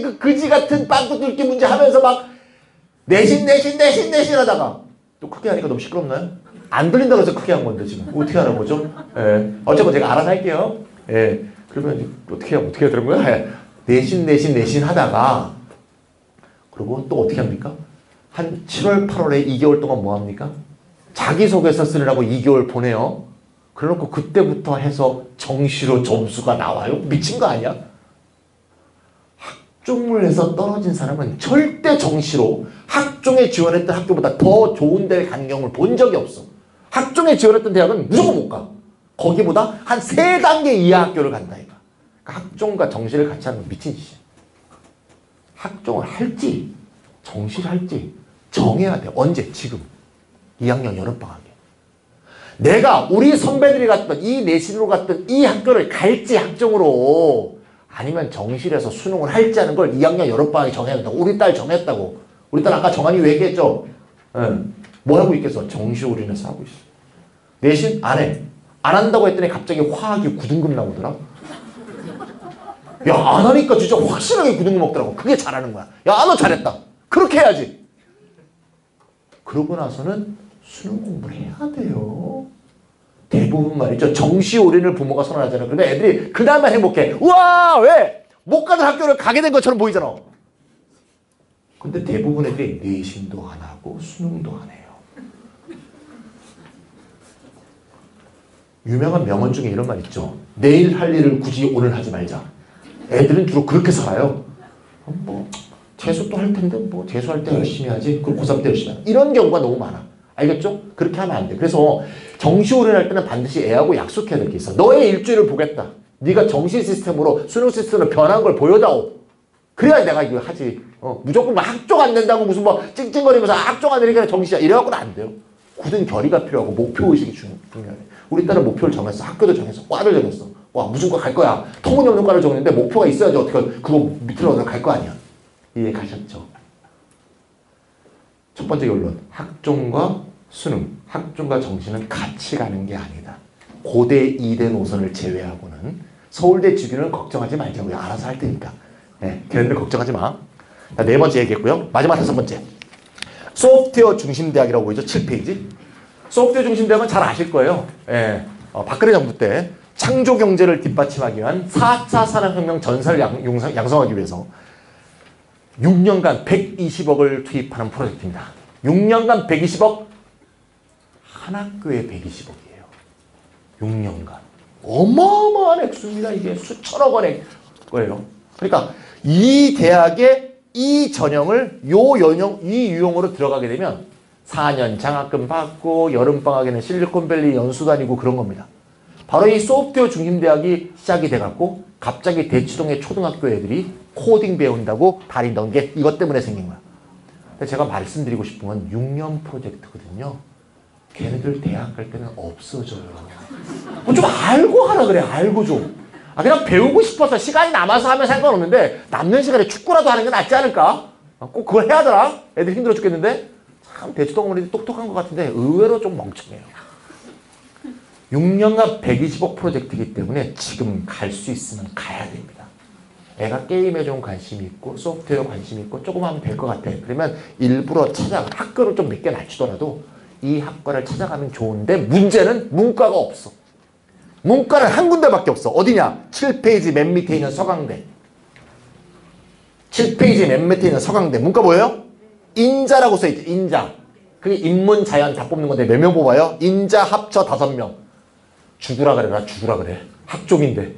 그 그지 같은 빵꾸 뚫기 문제 하면서 막 내신 하다가 또 크게 하니까 너무 시끄럽나요? 안 들린다고 해서 크게 한 건데 지금 어떻게 알아보죠? 예. 어차피 제가 알아서 할게요. 예. 그러면 어떻게 되는 거야? 예. 내신 하다가 그리고 또 어떻게 합니까? 한 7월 8월에 2개월 동안 뭐 합니까? 자기소개서 쓰느라고 2개월 보내요. 그래놓고 그때부터 해서 정시로 점수가 나와요? 미친 거 아니야? 학종을 해서 떨어진 사람은 절대 정시로 학종에 지원했던 학교보다 더 좋은 데를 간 경우를 본 적이 없어. 학종에 지원했던 대학은 무조건 못 가. 거기보다 한 3단계 이하 학교를 간다 이거. 그러니까 학종과 정시를 같이 하는 건 미친 짓이야. 학종을 할지 정시를 할지 정해야 돼. 언제? 지금 2학년 여름방학에. 내가 우리 선배들이 갔던 이 내신으로 갔던 이 학교를 갈지 학종으로 아니면 정시에서 수능을 할지 하는 걸 2학년 여름방학에 정해야 된다고. 우리 딸 정했다고. 우리 딸 아까 정한이 왜 얘기했죠? 뭐 하고 있겠어? 정시 올인해서 하고 있어. 내신? 안 해. 안 한다고 했더니 갑자기 화학이 9등급 나오더라. 야, 안 하니까 진짜 확실하게 9등급 먹더라고. 그게 잘하는 거야. 야, 너 잘했다. 그렇게 해야지. 그러고 나서는 수능 공부를 해야 돼요. 대부분 말이죠. 정시 올인을 부모가 선언하잖아요. 그러니까 애들이 그날만 행복해. 우와! 왜? 못 가는 학교를 가게 된 것처럼 보이잖아. 근데 대부분 애들이 내신도 안 하고 수능도 안 해요. 유명한 명언 중에 이런 말 있죠. 내일 할 일을 굳이 오늘 하지 말자. 애들은 주로 그렇게 살아요. 뭐 재수 또 할 텐데 뭐 재수할 때 열심히 하지. 그리고 고3 때 열심히 하지. 이런 경우가 너무 많아. 알겠죠? 그렇게 하면 안 돼. 그래서 정시 올인할 때는 반드시 애하고 약속해야 될 게 있어. 너의 일주일을 보겠다. 네가 정시 시스템으로 수능 시스템으로 변한 걸 보여다오. 그래야 내가 이거 하지. 무조건 막 학종 안 된다고 무슨 뭐 찡찡거리면서 학종 안 되니까 정시야. 이래갖고는 안 돼요. 굳은 결의가 필요하고 목표의식이 중요해. 우리 딸은 목표를 정했어. 학교도 정했어. 과를 정했어. 와, 무슨 과 갈 거야. 터무니없는 과를 정했는데 목표가 있어야지 어떻게 그거 밑으로 갈 거 아니야. 이해 가셨죠? 첫 번째 결론. 학종과 수능, 학종과 정시는 같이 가는 게 아니다. 고대 2대 노선을 제외하고는 서울대 주기는 걱정하지 말자고요. 알아서 할 테니까. 네, 걔네들 걱정하지 마. 자, 4번째 얘기했고요. 마지막 5번째. 소프트웨어 중심대학이라고 보이죠? 7페이지. 소프트웨어 중심대학은 잘 아실 거예요. 예, 박근혜 정부 때 창조 경제를 뒷받침하기 위한 4차 산업혁명 전사를 양성하기 위해서 6년간 120억을 투입하는 프로젝트입니다. 6년간 120억, 한 학교에 120억이에요. 6년간. 어마어마한 액수입니다. 이게 수천억 원의 거예요. 그러니까 이 대학의 이 전형을 이 유형으로 들어가게 되면 4년 장학금 받고 여름방학에는 실리콘밸리 연수 다니고 그런 겁니다. 바로 이 소프트웨어 중심대학이 시작이 돼갖고 갑자기 대치동의 초등학교 애들이 코딩 배운다고 다리 넣은 게 이것 때문에 생긴 거야. 근데 제가 말씀드리고 싶은 건 6년 프로젝트거든요. 걔네들 대학 갈 때는 없어져요. 뭐 좀 알고 하라 그래. 알고 좀. 그냥 배우고 싶어서 시간이 남아서 하면 상관없는데 남는 시간에 축구라도 하는 게 낫지 않을까? 꼭 그걸 해야 하더라. 애들 힘들어 죽겠는데. 참 대치동 어머니들 똑똑한 것 같은데 의외로 좀 멍청해요. 6년간 120억 프로젝트이기 때문에 지금 갈 수 있으면 가야 됩니다. 애가 게임에 좀 관심이 있고 소프트웨어 관심이 있고 조금 하면 될 것 같아. 그러면 일부러 학교를 좀 몇 개 낮추더라도 이 학과를 찾아가면 좋은데 문제는 문과가 없어. 문과는 한 군데밖에 없어. 어디냐? 7페이지 맨 밑에 있는 서강대. 7페이지 맨 밑에 있는 서강대. 문과 뭐예요? 인자라고 써있죠. 인자. 그게 인문, 자연 다 뽑는 건데 몇 명 뽑아요? 인자 합쳐 5명. 죽으라 그래라. 죽으라 그래. 학종인데.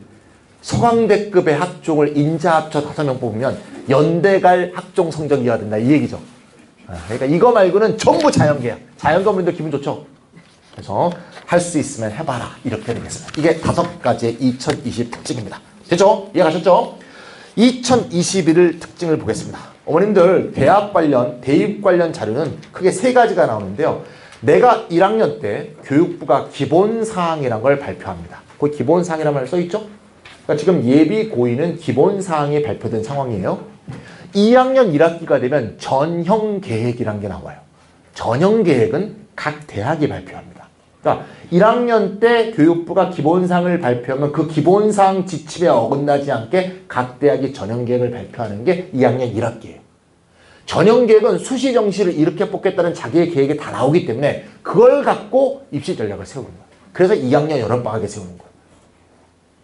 서강대급의 학종을 인자 합쳐 5명 뽑으면 연대 갈 학종 성적이어야 된다. 이 얘기죠. 그러니까 이거 말고는 전부 자연계야. 자연계분들 기분 좋죠? 그래서 할 수 있으면 해봐라. 이렇게 되겠습니다. 이게 5가지의 2020 특징입니다. 됐죠? 이해가셨죠? 2021을 특징을 보겠습니다. 어머님들 대학 관련, 대입 관련 자료는 크게 3가지가 나오는데요. 내가 1학년 때 교육부가 기본사항이라는 걸 발표합니다. 그 기본사항이라는 말 써있죠? 그러니까 지금 예비 고의는 기본사항이 발표된 상황이에요. 2학년 1학기가 되면 전형계획이라는 게 나와요. 전형계획은 각 대학이 발표합니다. 그러니까 1학년 때 교육부가 기본사항을 발표하면 그 기본사항 지침에 어긋나지 않게 각 대학이 전형계획을 발표하는 게 2학년 1학기예요. 전형계획은 수시 정시를 이렇게 뽑겠다는 자기의 계획이 다 나오기 때문에 그걸 갖고 입시 전략을 세우는 거예요. 그래서 2학년 여름방학에 세우는 거예요.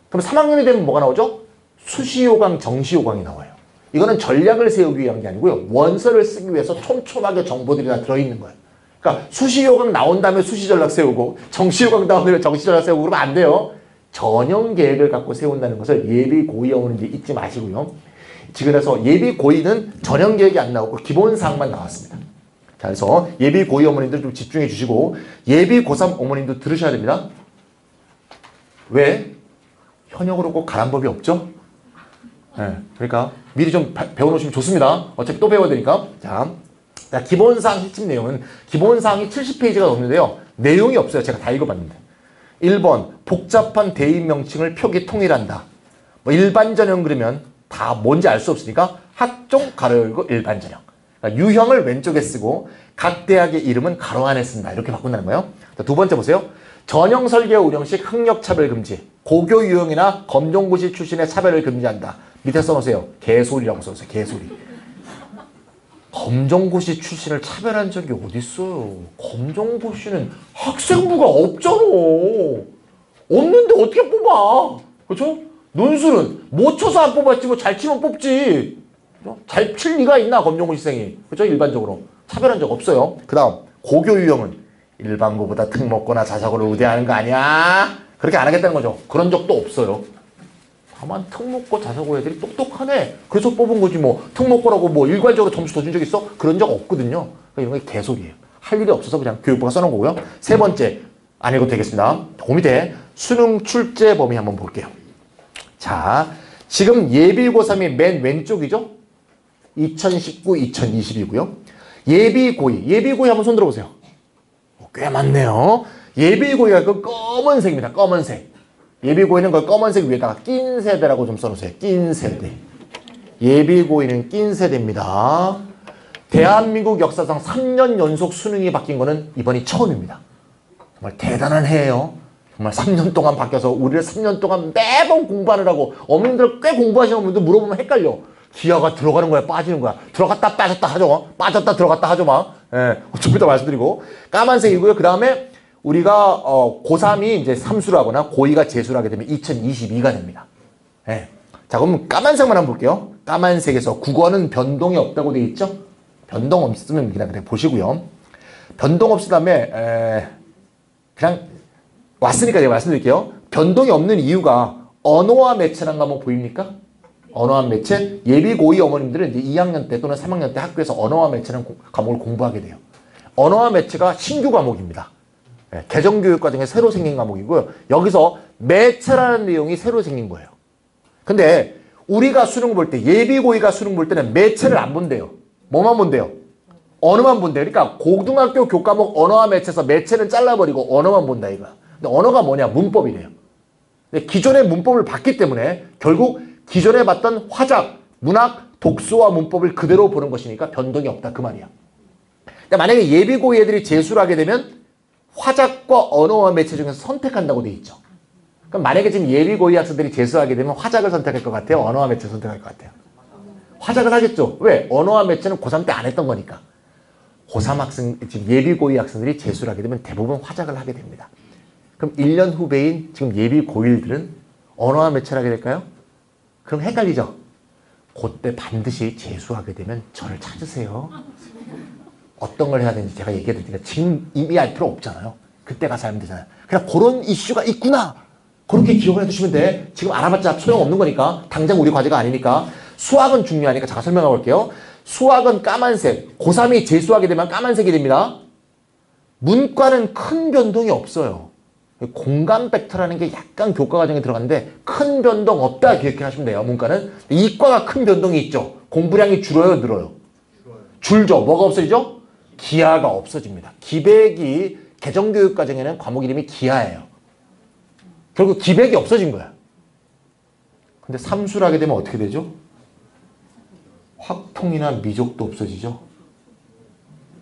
그럼 3학년이 되면 뭐가 나오죠? 수시 요강, 정시 요강이 나와요. 이거는 전략을 세우기 위한 게 아니고요. 원서를 쓰기 위해서 촘촘하게 정보들이 다 들어있는 거예요. 그러니까 수시요강 나온 다음에 수시전략 세우고 정시요강 나온 다음에 정시전략 세우고 그러면 안 돼요. 전형 계획을 갖고 세운다는 것을 예비 고의 어머니들 잊지 마시고요. 지금 그래서 예비 고의는 전형 계획이 안 나오고 기본 사항만 나왔습니다. 자, 그래서 예비 고의 어머님들 좀 집중해 주시고 예비 고3 어머님도 들으셔야 됩니다. 왜? 현역으로 꼭 가란 법이 없죠? 네, 그러니까 미리 좀 배워놓으시면 좋습니다. 어차피 또 배워야 되니까. 자, 기본사항 핵심 내용은 기본사항이 70페이지가 넘는데요. 내용이 없어요. 제가 다 읽어봤는데. 1번 복잡한 대인 명칭을 표기 통일한다. 뭐 일반 전형 그러면 다 뭔지 알 수 없으니까 학종 가로 열고 일반 전형. 그러니까 유형을 왼쪽에 쓰고 각 대학의 이름은 가로 안에 쓴다. 이렇게 바꾼다는 거예요. 자, 두 번째 보세요. 전형 설계 운영식 학력 차별 금지. 고교 유형이나 검정고시 출신의 차별을 금지한다. 밑에 써놓으세요. 개소리라고 써놓으세요. 개소리. 검정고시 출신을 차별한 적이 어딨어요. 검정고시는 학생부가 없잖아. 없는데 어떻게 뽑아. 그렇죠? 논술은 못 쳐서 안 뽑았지 뭐 잘 치면 뽑지. 잘 칠 리가 있나 검정고시생이. 그렇죠? 일반적으로. 차별한 적 없어요. 그 다음 고교 유형은 일반고보다 특목고나 자사고를 우대하는 거 아니야? 그렇게 안 하겠다는 거죠. 그런 적도 없어요. 다만 특목고 자사고 애들이 똑똑하네. 그래서 뽑은 거지 뭐. 특목고라고 뭐 일괄적으로 점수 더 준 적 있어? 그런 적 없거든요. 그러니까 이런 게 개소리예요. 할 일이 없어서 그냥 교육부가 써놓은 거고요. 세 번째, 안 읽어도 되겠습니다. 그 밑에 수능 출제 범위 한번 볼게요. 자, 지금 예비고3이 맨 왼쪽이죠? 2019, 2020이고요. 예비고의. 예비고의 한번 손 들어보세요. 꽤 많네요. 예비고의가 그 검은색입니다. 검은색. 예비고의는 그 검은색 위에다가 낀 세대라고 좀 써놓으세요. 낀 세대. 예비고의는 낀 세대입니다. 대한민국 역사상 3년 연속 수능이 바뀐 거는 이번이 처음입니다. 정말 대단한 해예요. 정말 3년 동안 바뀌어서 우리를 3년 동안 매번 공부하느라고 어머님들 꽤 공부하시는 분들 물어보면 헷갈려. 기아가 들어가는 거야 빠지는 거야. 들어갔다 빠졌다 하죠. 빠졌다 들어갔다 하죠 막. 예, 좀 이따 말씀드리고. 까만색이고요. 그 다음에 우리가 고3이 이제 삼수를 하거나 고2가 재수를 하게 되면 2022가 됩니다. 예. 자, 그럼 까만색만 한번 볼게요. 까만색에서 국어는 변동이 없다고 되어 있죠? 변동 없으면 그냥 보시고요. 변동 없을 다음에 그냥 왔으니까 제가 말씀드릴게요. 변동이 없는 이유가 언어와 매체란 과목 보입니까? 언어와 매체. 예비 고2 어머님들은 이제 2학년 때 또는 3학년 때 학교에서 언어와 매체라는 과목을 공부하게 돼요. 언어와 매체가 신규 과목입니다. 네, 개정교육 과정에 새로 생긴 과목이고요. 여기서 매체라는 내용이 새로 생긴 거예요. 근데 우리가 수능 볼 때, 예비 고2가 수능 볼 때는 매체를 안 본대요. 뭐만 본대요? 언어만 본대요. 그러니까 고등학교 교과목 언어와 매체에서 매체는 잘라버리고 언어만 본다 이거야. 근데 언어가 뭐냐? 문법이래요. 근데 기존의 문법을 봤기 때문에 결국 기존에 봤던 화작, 문학, 독서와 문법을 그대로 보는 것이니까 변동이 없다 그 말이야. 근데 만약에 예비 고2 애들이 재수를 하게 되면 화작과 언어와 매체 중에서 선택한다고 돼 있죠. 그럼 만약에 지금 예비 고2 학생들이 재수하게 되면 화작을 선택할 것 같아요? 언어와 매체를 선택할 것 같아요? 화작을 하겠죠. 왜? 언어와 매체는 고3 때 안 했던 거니까. 고3 학생, 지금 예비 고2 학생들이 재수를 하게 되면 대부분 화작을 하게 됩니다. 그럼 1년 후배인 지금 예비 고1들은 언어와 매체를 하게 될까요? 그럼 헷갈리죠? 그때 반드시 재수하게 되면 저를 찾으세요. 어떤 걸 해야 되는지 제가 얘기해 드릴 테니까 지금 이미 알 필요 없잖아요. 그때 가서 알면 되잖아요. 그냥 그런 이슈가 있구나. 그렇게 기억을 해두시면 돼. 지금 알아봤자 소용없는 거니까. 당장 우리 과제가 아니니까. 수학은 중요하니까 제가 설명해 볼게요. 수학은 까만색. 고3이 재수하게 되면 까만색이 됩니다. 문과는 큰 변동이 없어요. 공간 벡터라는 게 약간 교과 과정에 들어갔는데 큰 변동 없다 기억해 하시면 돼요. 문과는. 이과가 큰 변동이 있죠. 공부량이 줄어요, 늘어요? 줄죠. 뭐가 없어지죠? 기하가 없어집니다. 기백이 개정교육 과정에는 과목 이름이 기하예요. 결국 기백이 없어진 거야. 근데 삼수를 하게 되면 어떻게 되죠? 확통이나 미적도 없어지죠.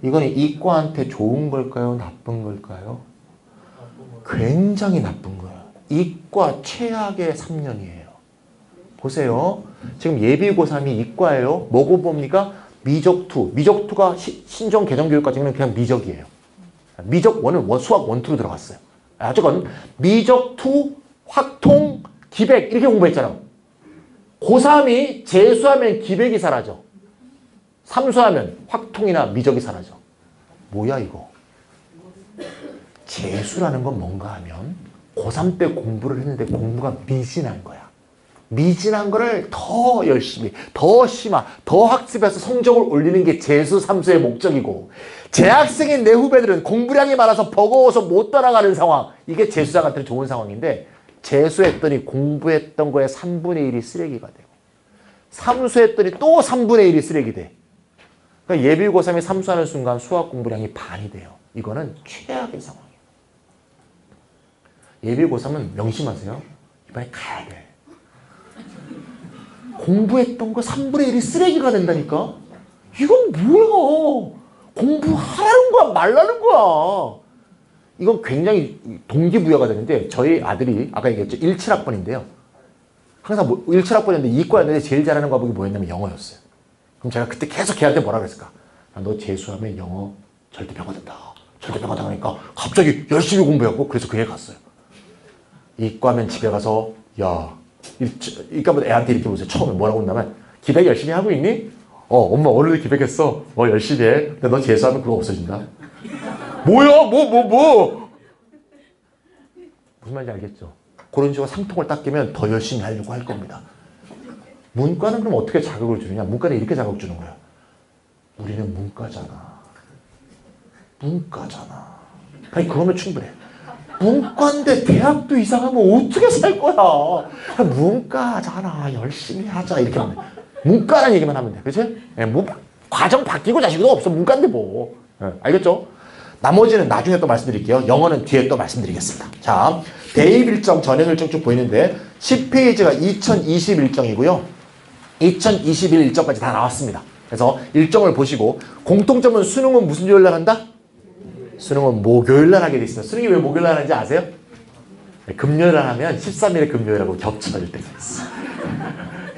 이건 이과한테 좋은 걸까요? 나쁜 걸까요? 굉장히 나쁜 거예요. 이과 최악의 3년이에요. 보세요. 지금 예비 고3이 이과예요. 뭐고 봅니까? 미적2. 미적2가 신정 개정교육 과정에는 그냥 미적이에요. 미적 1은 수학 1, 2로 들어갔어요. 어쨌건 미적2, 확통, 기백 이렇게 공부했잖아. 고3이 재수하면 기백이 사라져. 삼수하면 확통이나 미적이 사라져. 뭐야 이거. 재수라는 건 뭔가 하면 고3 때 공부를 했는데 공부가 미진한 거야. 미진한 거를 더 열심히, 더 심화, 더 학습해서 성적을 올리는 게 재수 삼수의 목적이고, 재학생인 내 후배들은 공부량이 많아서 버거워서 못 따라가는 상황. 이게 재수자한테는 좋은 상황인데, 재수했더니 공부했던 거에 3분의 1이 쓰레기가 되고, 삼수했더니 또 3분의 1이 쓰레기 돼. 그러니까 예비 고3이 삼수하는 순간 수학 공부량이 반이 돼요. 이거는 최악의 상황이에요. 예비 고3은 명심하세요. 이번에 가야 돼. 공부했던 거 3분의 1이 쓰레기가 된다니까? 이건 뭐야? 공부하라는 거야? 말라는 거야? 이건 굉장히 동기부여가 되는데, 저희 아들이 아까 얘기했죠. 17학번인데요. 항상 17학번인데 이과였는데 제일 잘하는 과목이 뭐였냐면 영어였어요. 그럼 제가 그때 계속 걔한테 뭐라 그랬을까? 너 재수하면 영어 절대평가 된다. 절대평가 당하니까 갑자기 열심히 공부했고, 그래서 그 애 갔어요. 이과면 집에 가서, 야, 이과면 애한테 이렇게 보세요. 처음에 뭐라고 했냐면, 기백 열심히 하고 있니? 엄마 오늘도 기백했어. 열심히 해. 근데 너 재수하면 그거 없어진다. 뭐야? 무슨 말인지 알겠죠? 그런 식으로 상통을 딱 깨면 더 열심히 하려고 할 겁니다. 문과는 그럼 어떻게 자극을 주느냐? 문과는 이렇게 자극 주는 거야. 우리는 문과잖아. 아니, 그러면 충분해. 문과인데 대학도 이상하면 어떻게 살 거야? 문과잖아. 열심히 하자. 이렇게 하면 돼. 문과라는 얘기만 하면 돼. 그치? 뭐, 과정 바뀌고 자식도 없어. 문과인데 뭐. 알겠죠? 나머지는 나중에 또 말씀드릴게요. 영어는 뒤에 또 말씀드리겠습니다. 자, 대입 일정, 전형 일정 쭉 보이는데 10페이지가 2020 일정이고요. 2021 일정까지 다 나왔습니다. 그래서 일정을 보시고, 공통점은 수능은 무슨 요일 날 한다? 수능은 목요일 날 하게 돼 있어요. 수능이 왜 목요일 날 하는지 아세요? 금요일 날 하면 13일에 금요일하고 겹쳐질 때가 있어.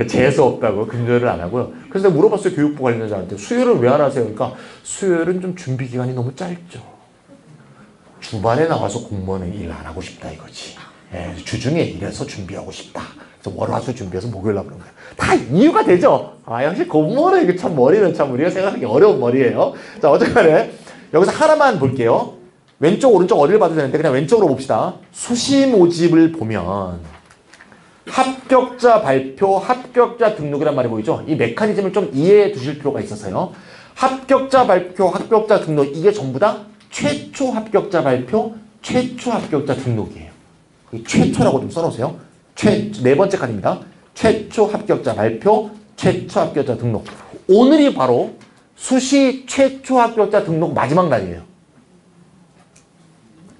재수 없다고 금요일을 안 하고요. 그래서 내가 물어봤어요. 교육부 관련자한테. 수요일은 왜 안 하세요? 그러니까 수요일은 좀 준비 기간이 너무 짧죠. 주말에 나와서 공무원은 일 안 하고 싶다 이거지. 주중에 일해서 준비하고 싶다. 그래서 월화수 준비해서 목요일 날 그런 거예요. 다 이유가 되죠. 역시 공무원은 이게 참 머리는 참 우리가 생각하기 어려운 머리예요. 자, 어쨌간에 여기서 하나만 볼게요. 왼쪽 오른쪽 어디를 봐도 되는데 그냥 왼쪽으로 봅시다. 수시 모집을 보면 합격자 발표, 합격자 등록이란 말이 보이죠? 이 메커니즘을 좀 이해해 두실 필요가 있어서요. 합격자 발표, 합격자 등록, 이게 전부 다 최초 합격자 발표, 최초 합격자 등록이에요. 최초라고 좀 써놓으세요. 네 번째 칸입니다. 최초 합격자 발표, 최초 합격자 등록. 오늘이 바로 수시 최초 합격자 등록 마지막 날이에요.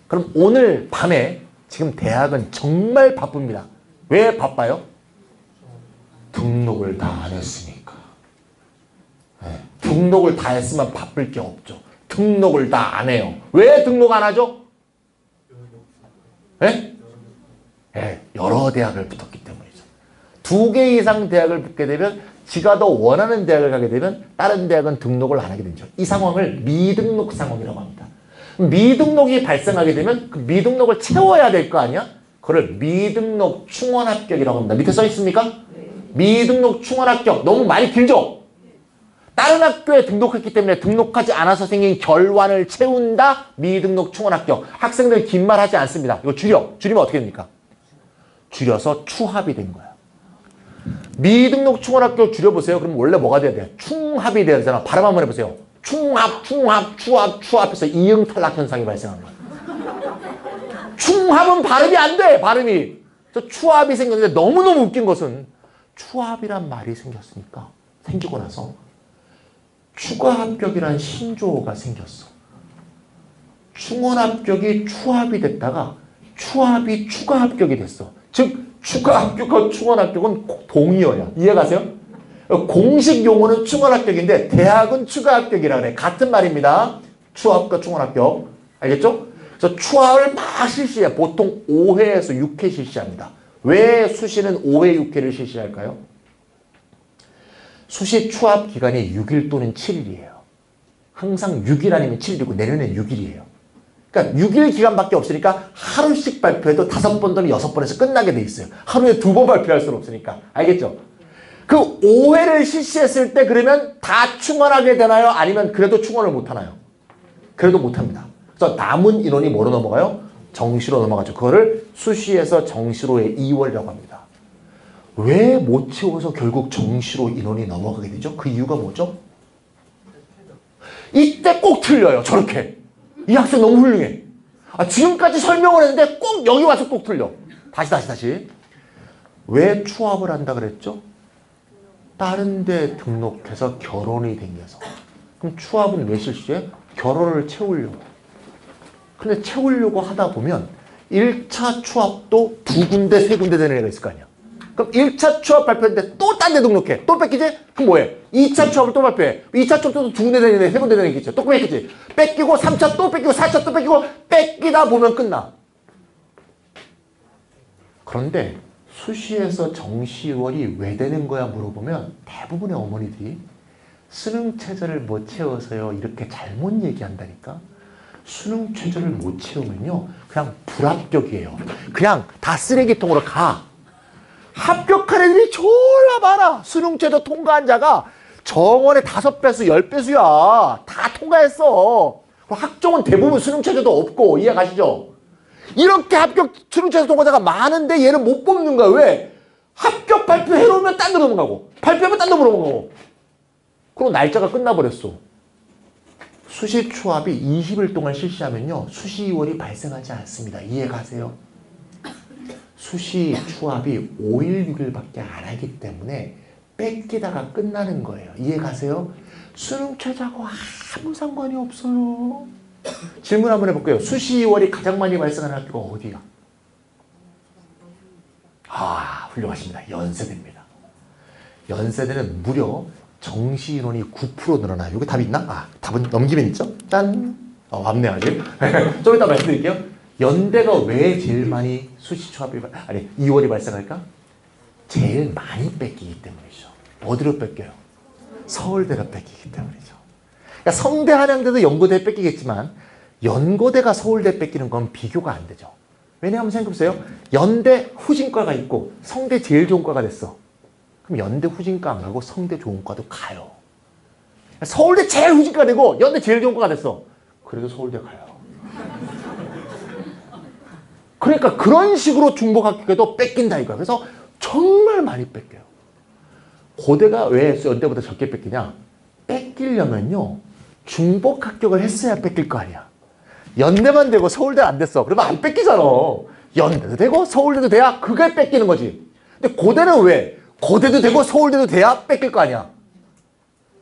그럼 오늘 밤에 지금 대학은 정말 바쁩니다. 왜 바빠요? 등록을 다 안 했으니까. 등록을 다 했으면 바쁠 게 없죠. 등록을 다 안 해요. 왜 등록 안 하죠? 여러 대학을 붙었기 때문이죠. 2개 이상 대학을 붙게 되면 지가 더 원하는 대학을 가게 되면 다른 대학은 등록을 안 하게 되죠. 이 상황을 미등록 상황이라고 합니다. 미등록이 발생하게 되면 그 미등록을 채워야 될 거 아니야? 그걸 미등록 충원 합격이라고 합니다. 밑에 써 있습니까? 미등록 충원 합격. 너무 말이 길죠? 다른 학교에 등록했기 때문에 등록하지 않아서 생긴 결완을 채운다. 미등록 충원 합격. 학생들 긴 말 하지 않습니다. 이거 줄이면 어떻게 됩니까? 줄여서 추합이 된 거야. 미등록 충원 합격 줄여보세요. 그럼 원래 뭐가 돼야 돼요? 충합이 돼야 되잖아. 발음 한번 해보세요. 추합해서 이응 탈락 현상이 발생하는 거야. 충합은 발음이 안 돼. 발음이. 추합이 생겼는데 너무너무 웃긴 것은 추합이란 말이 생기고 나서 추가 합격이란 신조어가 생겼어. 충원 합격이 추합이 됐다가 추합이 추가 합격이 됐어. 즉 추가 합격과 충원 합격은 동의어야. 이해가세요? 공식 용어는 충원 합격인데 대학은 추가 합격이라 그래. 같은 말입니다. 추합과 충원 합격. 알겠죠? 그래서 추합을 막 실시해. 보통 5회에서 6회 실시합니다. 왜 수시는 5회, 6회를 실시할까요? 수시 추합 기간이 6일 또는 7일이에요. 항상 6일 아니면 7일이고 내년엔 6일이에요. 그러니까 6일 기간밖에 없으니까 하루씩 발표해도 5번 또는 6번에서 끝나게 돼 있어요. 하루에 2번 발표할 수는 없으니까. 알겠죠? 그 5회를 실시했을 때 그러면 다 충원하게 되나요? 아니면 그래도 충원을 못 하나요? 그래도 못 합니다. 그래서 남은 인원이 뭐로 넘어가요? 정시로 넘어가죠. 그거를 수시에서 정시로의 2월이라고 합니다. 왜 못 채워서 결국 정시로 인원이 넘어가게 되죠? 그 이유가 뭐죠? 이때 꼭 틀려요. 저렇게. 이 학생 너무 훌륭해. 지금까지 설명을 했는데 꼭 여기 와서 꼭 틀려. 다시. 왜 추합을 한다 그랬죠? 다른 데 등록해서 결혼이 생겨서. 그럼 추합은 왜 실시해? 결혼을 채우려고. 근데 채우려고 하다 보면 1차 추합도 2군데, 3군데 되는 애가 있을 거 아니야. 그럼 1차 추합 발표했는데 또 딴 데 등록해. 또 뺏기지? 그럼 뭐해? 2차 추합을 또 발표해. 2차 추합도 2군데 되는 애, 3군데 되는 애 있겠죠. 또 뺏기지? 뺏기고 3차 또 뺏기고 4차 또 뺏기고 뺏기다 보면 끝나. 그런데 수시에서 정시월이 왜 되는 거야 물어보면 대부분의 어머니들이 수능 최저를 못 채워서요 이렇게 잘못 얘기한다니까. 수능 최저를 못 채우면요 그냥 불합격이에요. 그냥 다 쓰레기통으로 가. 합격한 애들이 졸라 많아. 수능 최저 통과한 자가 정원의 5배수 10배수야. 다 통과했어. 학종은 대부분 수능 최저도 없고 이해 가시죠? 이렇게 합격 수능 최저 통과자가 많은데 얘를 못 뽑는 거야. 왜? 합격 발표해놓으면 딴 데 넘어가고 발표하면 딴 데 넘어가고. 그리고 날짜가 끝나버렸어. 수시 추합이 20일 동안 실시하면요 수시 2월이 발생하지 않습니다. 이해 가세요? 수시 추합이 5일 6일밖에 안 하기 때문에 뺏기다가 끝나는 거예요. 이해 가세요? 수능 최저하고 아무 상관이 없어요. 질문 한번 해볼게요. 수시 2월이 가장 많이 발생하는 학교가 어디야? 훌륭하십니다. 연세대입니다. 연세대는 무려 정시 인원이 9% 늘어나요. 여기 답이 있나? 답은 넘기면 있죠? 짠! 왔네 아직. 좀 이따 말씀드릴게요. 연대가 왜 제일 많이 수시 추합이 2월이 발생할까? 제일 많이 뺏기기 때문이죠. 어디로 뺏겨요? 서울대가 뺏기기 때문이죠. 그러니까 성대 한양대도 연고대 뺏기겠지만 연고대가 서울대 뺏기는 건 비교가 안 되죠. 왜냐하면 생각해보세요. 연대 후진과가 있고 성대 제일 좋은 과가 됐어. 그럼 연대 후진과 안 가고 성대 좋은 과도 가요. 서울대 제일 후진과 되고 연대 제일 좋은 과가 됐어. 그래도 서울대 가요. 그러니까 그런 식으로 중복 합격해도 뺏긴다 이거야. 그래서 정말 많이 뺏겨요. 고대가 왜 연대보다 적게 뺏기냐? 뺏기려면요 중복 합격을 했어야 뺏길 거 아니야. 연대만 되고 서울대 안 됐어. 그러면 안 뺏기잖아. 연대도 되고 서울대도 돼야 그게 뺏기는 거지. 근데 고대는 왜? 고대도 되고 서울대도 돼야 뺏길 거 아니야.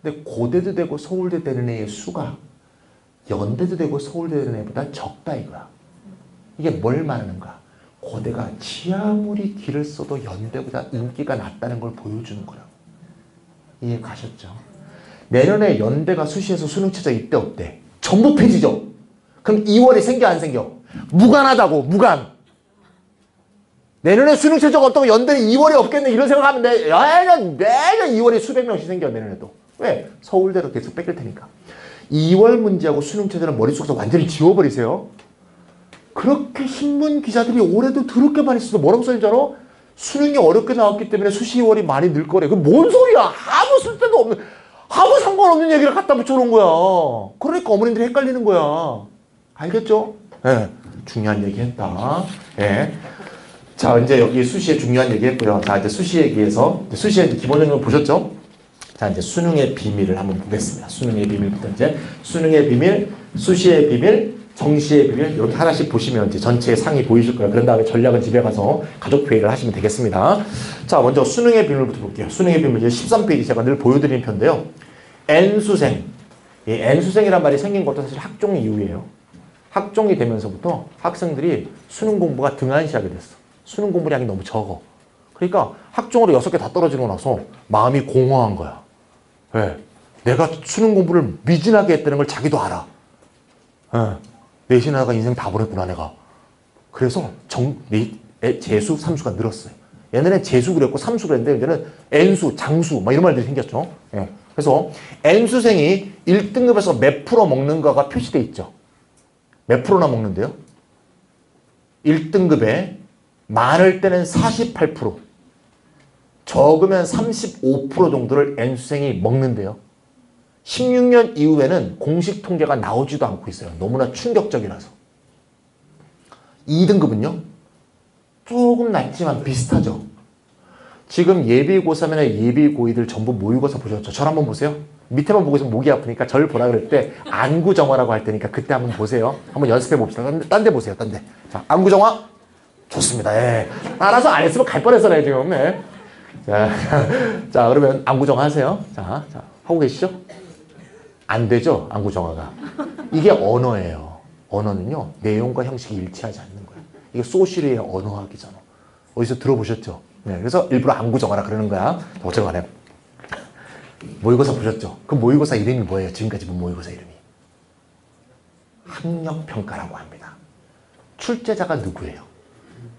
근데 고대도 되고 서울대 되는 애의 수가 연대도 되고 서울대 되는 애보다 적다 이거야. 이게 뭘 말하는가? 고대가 지 아무리 길을 써도 연대보다 인기가 낮다는 걸 보여주는 거라고. 이해 가셨죠? 내년에 연대가 수시에서 수능 최저 이때 없대. 전부 폐지죠? 그럼 2월이 생겨 안 생겨? 무관하다고. 무관. 내년에 수능 최저가 없다고 연대는 2월이 없겠네 이런 생각하면 돼. 매년 2월에 수백 명씩 생겨 내년에도. 왜? 서울대로 계속 뺏길 테니까. 2월 문제하고 수능 최저는 머릿속에서 완전히 지워버리세요. 그렇게 신문 기자들이 올해도 더럽게 많이 써서 뭐라고 써있는지 알아? 수능이 어렵게 나왔기 때문에 수시 2월이 많이 늘 거래. 그게 뭔 소리야? 아무 쓸데도 없는, 아무 상관없는 얘기를 갖다 붙여놓은 거야. 그러니까 어머님들이 헷갈리는 거야. 알겠죠? 예. 중요한 얘기 했다. 예. 자, 이제 여기 수시에 중요한 얘기 했고요. 자, 이제 수시 얘기해서, 수시에 이제 기본적으로 보셨죠? 자, 이제 수능의 비밀을 한번 보겠습니다. 수능의 비밀부터 이제, 수능의 비밀, 수시의 비밀, 정시의 비밀, 이렇게 하나씩 보시면 이제 전체 상이 보이실 거예요. 그런 다음에 전략은 집에 가서 가족 회의를 하시면 되겠습니다. 자, 먼저 수능의 비밀부터 볼게요. 수능의 비밀, 이제 13페이지 제가 늘 보여드리는 편인데요. N수생. 이 N수생이란 말이 생긴 것도 사실 학종 이후예요. 학종이 되면서부터 학생들이 수능 공부가 등한시하게 됐어. 수능 공부량이 너무 적어. 그러니까 학종으로 6개 다 떨어지고 나서 마음이 공허한 거야. 왜? 내가 수능 공부를 미진하게 했다는 걸 자기도 알아. 내신하다가 인생 다 보냈구나 내가. 그래서 재수, 삼수가 늘었어요. 옛날엔 재수 그랬고 삼수 그랬는데 이제는 N수, 장수 막 이런 말들이 생겼죠. 예. 그래서 N수생이 1등급에서 몇 프로 먹는가가 표시돼 있죠. 몇 프로나 먹는데요? 1등급에 많을 때는 48%, 적으면 35% 정도를 N수생이 먹는데요. 16년 이후에는 공식 통계가 나오지도 않고 있어요. 너무나 충격적이라서. 2등급은요? 조금 낮지만 비슷하죠. 지금 예비 고3이나 예비 고2들 전부 모의고사 보셨죠? 저를 한번 보세요. 밑에만 보고 있으면 목이 아프니까 저를 보라 그럴 때 안구정화라고 할 테니까 그때 한번 보세요. 한번 연습해 봅시다. 딴 데 보세요. 딴 데. 자, 안구정화. 좋습니다. 예. 알아서 안 했으면 갈 뻔했잖아요, 지금. 네. 자, 그러면 안구정화 하세요. 자, 하고 계시죠? 안 되죠, 안구정화가. 이게 언어예요. 언어는요, 내용과 형식이 일치하지 않는 거예요. 이게 소시리의 언어학이잖아. 어디서 들어보셨죠? 네, 그래서 일부러 안구정화라 그러는 거야. 어쨌든 간에. 모의고사 보셨죠? 그 모의고사 이름이 뭐예요? 지금까지 본 모의고사 이름이. 학력평가라고 합니다. 출제자가 누구예요?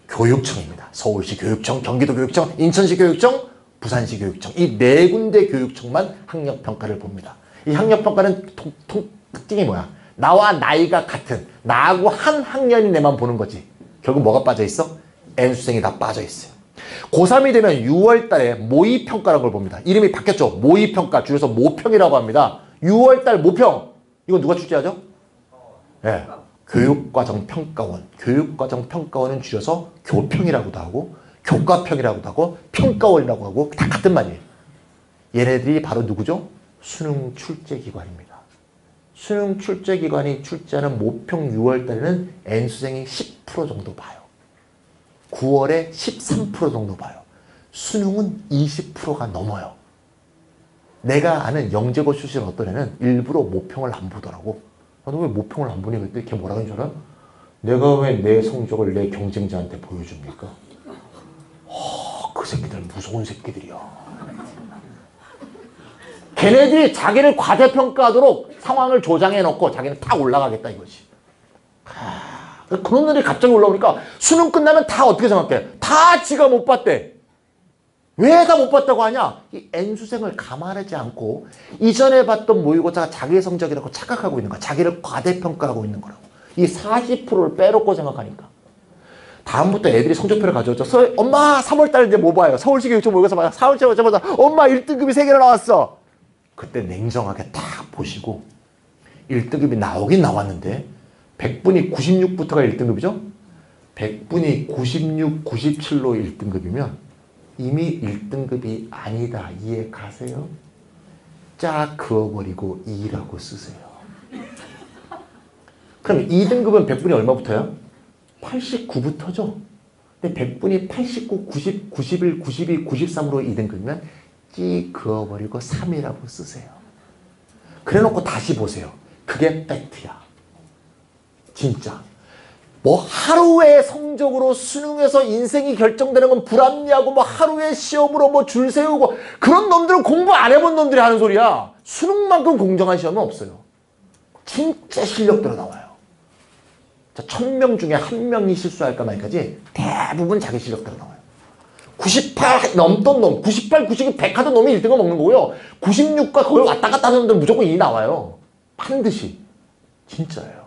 교육청입니다. 서울시 교육청, 경기도 교육청, 인천시 교육청, 부산시 교육청. 이 네 군데 교육청만 학력평가를 봅니다. 이 학력평가는 특징이 뭐야? 나와 나이가 같은, 나하고 한 학년인 애만 보는 거지. 결국 뭐가 빠져있어? N수생이 다 빠져있어요. 고3이 되면 6월 달에 모의평가라는 걸 봅니다. 이름이 바뀌었죠? 모의평가, 줄여서 모평이라고 합니다. 6월 달 모평. 이건 누가 출제하죠? 네. 교육과정평가원. 교육과정평가원은 줄여서 교평이라고도 하고, 교과평이라고도 하고, 평가원이라고 하고, 다 같은 말이에요. 얘네들이 바로 누구죠? 수능 출제기관입니다. 수능 출제기관이 출제하는 모평 6월 달에는 N수생이 10% 정도 봐요. 9월에 13% 정도 봐요. 수능은 20%가 넘어요. 내가 아는 영재고 출신 어떤 애는 일부러 모평을 안 보더라고. 너 왜 모평을 안 보니? 그때 걔 뭐라 그런 줄 알아? 내가 왜 내 성적을 내 경쟁자한테 보여줍니까? 그 새끼들 무서운 새끼들이야. 걔네들이 자기를 과대평가하도록 상황을 조장해놓고 자기는 딱 올라가겠다 이거지. 그놈들이 갑자기 올라오니까 수능 끝나면 다 어떻게 생각해? 다 지가 못 봤대. 왜 다 못 봤다고 하냐? 이 N수생을 감안하지 않고 이전에 봤던 모의고사가 자기의 성적이라고 착각하고 있는 거야. 자기를 과대평가하고 있는 거라고. 이 40%를 빼놓고 생각하니까. 다음부터 애들이 성적표를 가져오죠. 엄마 3월달 이제 뭐 봐요? 서울시 교육청 모의고사 봐요. 4월달 오자마자 엄마 1등급이 3개나 나왔어. 그때 냉정하게 딱 보시고 1등급이 나오긴 나왔는데 100분이 96부터가 1등급이죠? 100분이 96, 97로 1등급이면 이미 1등급이 아니다. 이해 가세요? 쫙 그어버리고 2라고 쓰세요. 그럼 2등급은 100분이 얼마부터요? 89부터죠? 근데 100분이 89, 90, 91, 92, 93으로 2등급이면 찌 그어버리고 3이라고 쓰세요. 그래놓고 다시 보세요. 그게 팩트야. 진짜. 뭐 하루의 성적으로 수능에서 인생이 결정되는 건 불합리하고 뭐 하루의 시험으로 뭐 줄 세우고 그런 놈들은 공부 안 해본 놈들이 하는 소리야. 수능만큼 공정한 시험은 없어요. 진짜 실력대로 나와요. 1000명 중에 1명이 실수할까 말까지 대부분 자기 실력대로 나와요. 98 넘던 놈, 98, 92, 100 하던 놈이 1등을 먹는 거고요. 96과 그걸 왔다 갔다 하는 놈들은 무조건 2 나와요. 반드시. 진짜예요.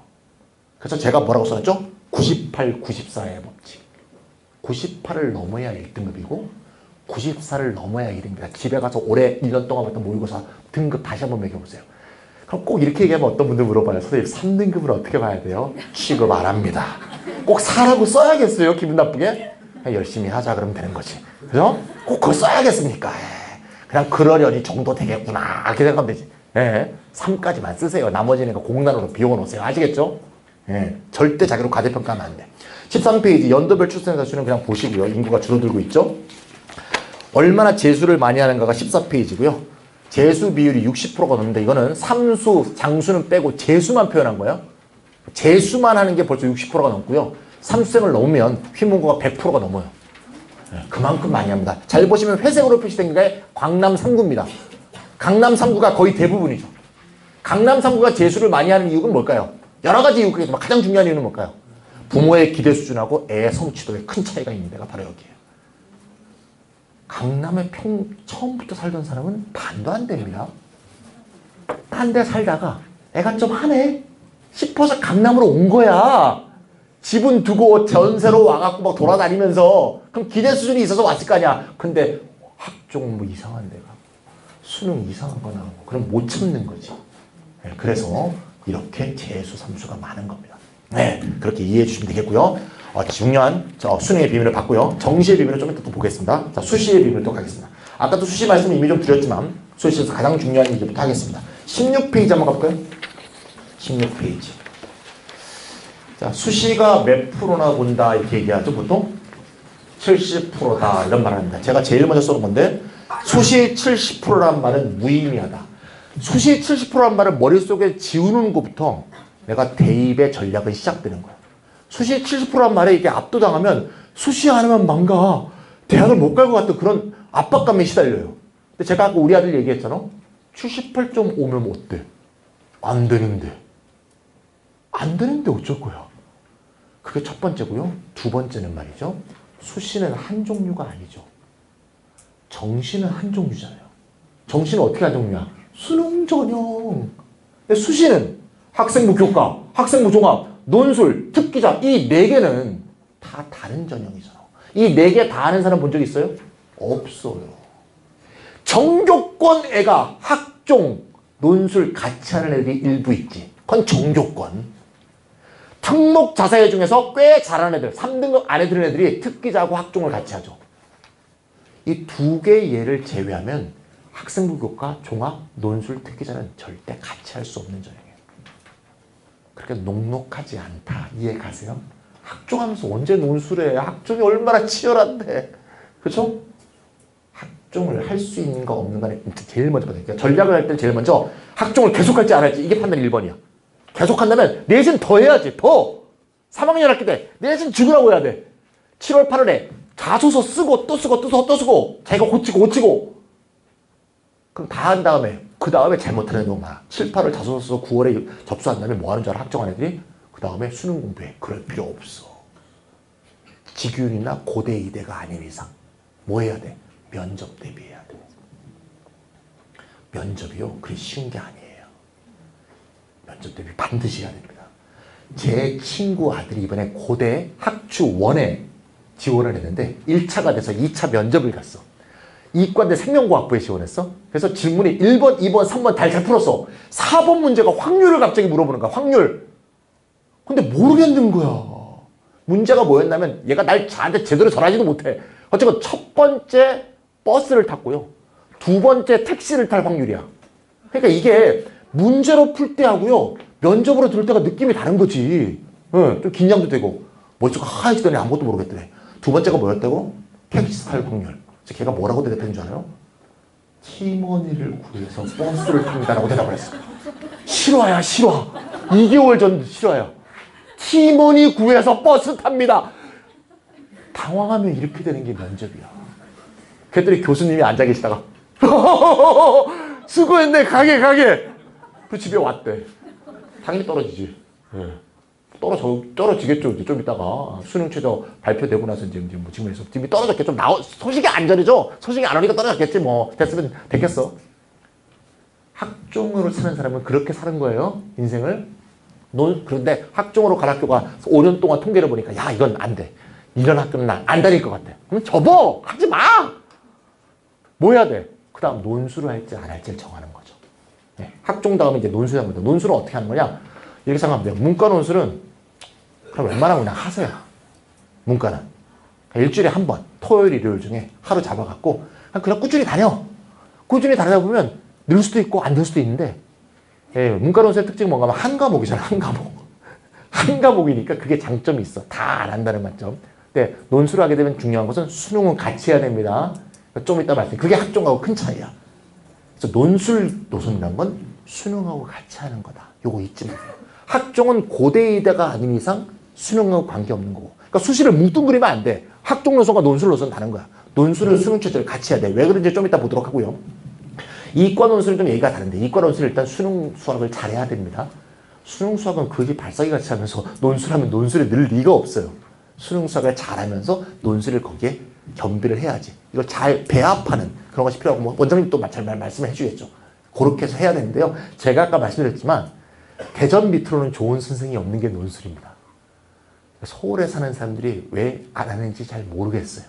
그래서 제가 뭐라고 써놨죠? 98, 94의 법칙. 98을 넘어야 1등급이고 94를 넘어야 1등급이다. 집에 가서 올해 1년 동안 봤던 모의고사 등급 다시 한번 매겨보세요. 그럼 꼭 이렇게 얘기하면 어떤 분들 물어봐요. 선생님 3등급을 어떻게 봐야 돼요? 취급 안 합니다. 꼭 4라고 써야겠어요? 기분 나쁘게? 그냥 열심히 하자 그러면 되는 거지. 그죠? 꼭 그걸 써야겠습니까? 그냥 그러려니 정도 되겠구나. 이렇게 생각하면 되지. 3까지만 쓰세요. 나머지는 공란으로 비워놓으세요. 아시겠죠? 절대 자기로 과대평가하면 안 돼. 13페이지 연도별 출생자 수는 그냥 보시고요. 인구가 줄어들고 있죠. 얼마나 재수를 많이 하는가가 14페이지고요. 재수 비율이 60%가 넘는데 이거는 삼수, 장수는 빼고 재수만 표현한 거예요. 재수만 하는 게 벌써 60%가 넘고요. 삼수생을 넘으면 휘문고가 100%가 넘어요. 그만큼 많이 합니다. 잘 보시면 회색으로 표시된 게 강남 3구입니다. 강남 3구가 거의 대부분이죠. 강남 3구가 재수를 많이 하는 이유는 뭘까요? 여러 가지 이유가 있지만 가장 중요한 이유는 뭘까요? 부모의 기대 수준하고 애의 성취도에 큰 차이가 있는 데가 바로 여기예요. 강남에 처음부터 살던 사람은 반도 안 됩니다. 딴 데 살다가 애가 좀 하네 싶어서 강남으로 온 거야. 집은 두고 전세로 와갖고 막 돌아다니면서 그럼 기대 수준이 있어서 왔을 거 아니야. 근데 학종 뭐 이상한 데가 수능 이상한 거 나오고 그럼 못 참는 거지. 네, 그래서 이렇게 재수, 삼수가 많은 겁니다. 네, 그렇게 이해해 주시면 되겠고요. 중요한 수능의 비밀을 봤고요. 정시의 비밀을 좀 이따 또 보겠습니다. 자, 수시의 비밀을 또 가겠습니다. 아까도 수시 말씀 이미 좀 드렸지만 수시에서 가장 중요한 얘기부터 하겠습니다. 16페이지 한번 가볼까요? 16페이지. 자, 수시가 몇 프로나 본다 이렇게 얘기하죠, 보통? 70%다 이런 말을 합니다. 제가 제일 먼저 써놓은 건데 수시 70%란 말은 무의미하다. 수시 70%란 말을 머릿속에 지우는 것부터 내가 대입의 전략은 시작되는 거야. 수시 70%란 말에 이게 압도당하면 수시 안 하면 망가. 대학을 못 갈 것 같은 그런 압박감에 시달려요. 근데 제가 아까 우리 아들 얘기했잖아. 78.5면 어때? 안 되는데. 안 되는데 어쩔 거야. 그게 첫 번째고요. 두 번째는 말이죠. 수시는 한 종류가 아니죠. 정시는 한 종류잖아요. 정시는 어떻게 한 종류야? 수능 전형. 근데 수시는 학생부 교과, 학생부 종합, 논술, 특기자 이 네 개는 다 다른 전형이잖아. 이 네 개 다 아는 사람 본 적 있어요? 없어요. 정교권 애가 학종, 논술 같이 하는 애들이 일부 있지. 그건 정교권. 특목 자사회 중에서 꽤 잘하는 애들, 3등급 안에 드는 애들이 특기자하고 학종을 같이 하죠. 이 두 개의 예를 제외하면 학생부 교과, 종합, 논술, 특기자는 절대 같이 할 수 없는 전형이에요. 그렇게 녹록하지 않다. 이해 가세요? 학종하면서 언제 논술해? 학종이 얼마나 치열한데. 그렇죠? 학종을 할 수 있는가 없는가는 제일 먼저 봐야 돼요. 전략을 할 때는 제일 먼저 학종을 계속할지 안 할지 이게 판단 1번이야. 계속한다면 내신 더 해야지. 더. 3학년 학기 때 내신 죽으라고 해야 돼. 7월 8월에 자소서 쓰고 또 쓰고 또 쓰고 자기가 고치고 그럼 다 한 다음에 그 다음에 잘못하는 애도 많아. 7, 8월 자소서 써서 9월에 접수한 다음에 뭐 하는 줄 알아? 학종한 애들이 그 다음에 수능 공부해. 그럴 필요 없어. 직윤이나 고대 이대가 아닌 이상 뭐 해야 돼? 면접 대비해야 돼. 면접이요? 그리 쉬운 게 아니에요. 면접 대비 반드시 해야 됩니다. 제 친구 아들이 이번에 고대 학추 1에 지원을 했는데 1차가 돼서 2차 면접을 갔어. 이과대 생명과학부에 지원했어. 그래서 질문이 1번, 2번, 3번 다 잘 풀었어. 4번 문제가 확률을 갑자기 물어보는 거야. 확률. 근데 모르겠는 거야. 문제가 뭐였냐면 얘가 저한테 제대로 전하지도 못해. 어쨌건 첫 번째 버스를 탔고요. 두 번째 택시를 탈 확률이야. 그러니까 이게 문제로 풀 때하고요. 면접으로 들을 때가 느낌이 다른 거지. 좀 긴장도 되고. 머릿속 하얘지더니 아무것도 모르겠더래. 두 번째가 뭐였다고? 택시 탈 확률. 그래서 걔가 뭐라고 대답했는 줄 알아요? 팀원이를 구해서 버스를 탑니다라고 대답을 했어. 실화야, 실화. 2개월 전 실화야. 팀원이 구해서 버스 탑니다. 당황하면 이렇게 되는 게 면접이야. 그랬더니 교수님이 앉아 계시다가 수고했네, 가게. 그 집에 왔대. 당연히 떨어지지. 네. 떨어지겠죠. 이제 좀 이따가 수능 최저 발표되고 나서 이제 뭐 지금에서 팀이 떨어졌겠죠. 소식이 안 전해져. 소식이 안 오니까 떨어졌겠지. 뭐 됐으면 됐겠어. 학종으로 사는 사람은 그렇게 사는 거예요. 인생을. 그런데 학종으로 갈 학교가 5년 동안 통계를 보니까 야 이건 안 돼. 이런 학교는 난 안 다닐 것 같아. 그럼 접어. 하지 마. 뭐 해야 돼? 그 다음 논술을 할지 안 할지를 정하는 거죠. 네. 학종 다음에 이제 논술을 합니다. 논술은 어떻게 하는 거냐? 이렇게 생각하면 돼요. 문과 논술은 그럼 웬만하면 그냥 하세요. 문과는. 일주일에 한 번, 토요일, 일요일 중에 하루 잡아갖고 그냥 꾸준히 다녀. 꾸준히 다니다 보면 늘 수도 있고 안 늘 수도 있는데 예, 문과 논술의 특징은 뭔가 하면 한 과목이잖아. 한 과목. 한 과목이니까 그게 장점이 있어. 다 안 한다는 관점. 근데 논술을 하게 되면 중요한 것은 수능은 같이 해야 됩니다. 좀 이따 말씀. 그게 학종하고 큰 차이야. 그래서 논술 노선이란 건 수능하고 같이 하는 거다. 요거 잊지 마세요. 학종은 고대이대가 아닌 이상 수능하고 관계없는 거고. 그러니까 수시를 뭉뚱그리면 안 돼. 학종 노선과 논술 노선 다른 거야. 논술은 수능 최저를 같이 해야 돼. 왜 그런지 좀 이따 보도록 하고요. 이과 논술은 좀 얘기가 다른데 이과 논술은 일단 수능 수학을 잘해야 됩니다. 수능 수학은 거의 발사기 같이 하면서 논술하면 논술에 늘 리가 없어요. 수능 수학을 잘하면서 논술을 거기에 겸비를 해야지. 이걸 잘 배합하는 그런 것이 필요하고 뭐 원장님도 잘 말씀을 해주겠죠. 그렇게 해서 해야 되는데요. 제가 아까 말씀드렸지만 대전 밑으로는 좋은 선생이 없는 게 논술입니다. 서울에 사는 사람들이 왜 안 하는지 잘 모르겠어요.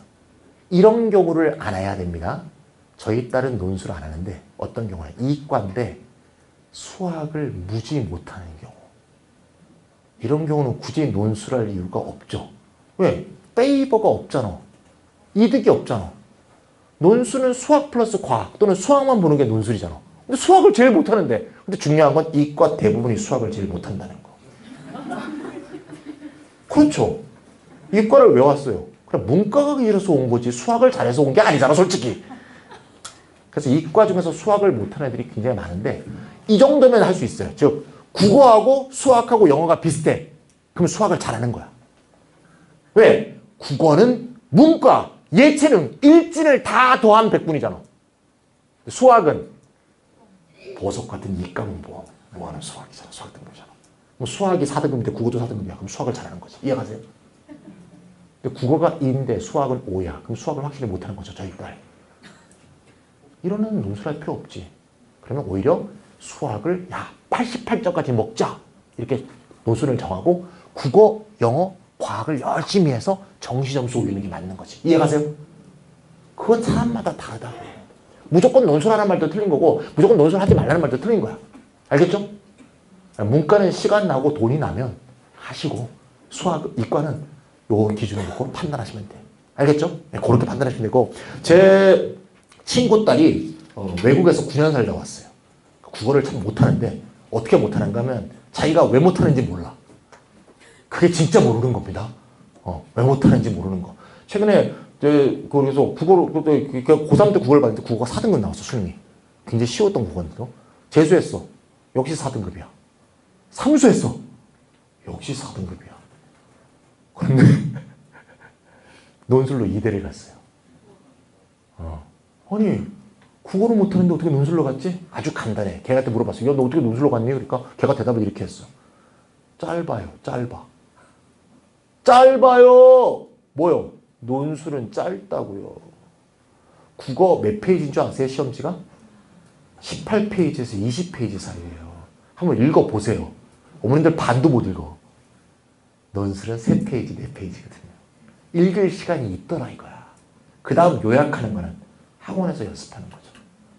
이런 경우를 알아야 됩니다. 저희 딸은 논술을 안 하는데 어떤 경우는 이과인데 수학을 무지 못하는 경우. 이런 경우는 굳이 논술할 이유가 없죠. 왜? 페이버가 없잖아. 이득이 없잖아. 논술은 수학 플러스 과학 또는 수학만 보는 게 논술이잖아. 근데 수학을 제일 못하는데, 근데 중요한 건 이과 대부분이 수학을 제일 못한다는 거. 그렇죠. 이과를 왜 왔어요? 그냥 문과가 이래서 온 거지 수학을 잘해서 온 게 아니잖아 솔직히. 그래서 이과 중에서 수학을 못하는 애들이 굉장히 많은데 이 정도면 할 수 있어요. 즉 국어하고 수학하고 영어가 비슷해. 그럼 수학을 잘하는 거야. 왜? 국어는 문과, 예체능, 일진을 다 더한 백분이잖아. 수학은 보석 같은 이과문 뭐하는 수학이잖아. 수학 등급이잖아. 뭐 수학이 4등급인데 국어도 4등급이야. 그럼 수학을 잘하는 거지. 이해가세요? 근데 국어가 2인데 수학은 5야. 그럼 수학을 확실히 못하는 거죠. 저희 딸. 이러는 논술할 필요 없지. 그러면 오히려 수학을 88점까지 먹자. 이렇게 논술을 정하고 국어, 영어, 과학을 열심히 해서 정시점수 올리는 게 맞는 거지. 이해가세요? 그건 사람마다 다르다. 무조건 논술하라는 말도 틀린 거고 무조건 논술하지 말라는 말도 틀린 거야. 알겠죠? 문과는 시간 나고 돈이 나면 하시고 수학, 이과는 요 기준을 놓고 판단하시면 돼. 알겠죠? 네, 그렇게 판단하시면 되고 제 친구 딸이 외국에서 9년 살다 왔어요. 국어를 참 못하는데 어떻게 못하는가 하면 자기가 왜 못하는지 몰라. 그게 진짜 모르는 겁니다. 왜 못하는지 모르는 거. 최근에 그래서 국어를 고3 때 국어를 봤는데 국어가 4등급 나왔어. 수능이. 굉장히 쉬웠던 국어인데도 재수했어. 역시 4등급이야. 삼수했어. 역시 4등급이야. 그런데 논술로 2대를 갔어요. 아니 국어를 못하는데 어떻게 논술로 갔지? 아주 간단해. 걔한테 물어봤어. 야, 너 어떻게 논술로 갔니? 그러니까 걔가 대답을 이렇게 했어. 짧아요. 짧아. 짧아요. 뭐요? 논술은 짧다고요. 국어 몇 페이지인 줄 아세요? 시험지가? 18페이지에서 20페이지 사이에요. 한번 읽어보세요. 어머님들 반도 못 읽어. 논술은 3페이지, 4페이지거든요. 읽을 시간이 있더라 이거야. 그 다음 요약하는 거는 학원에서 연습하는 거죠.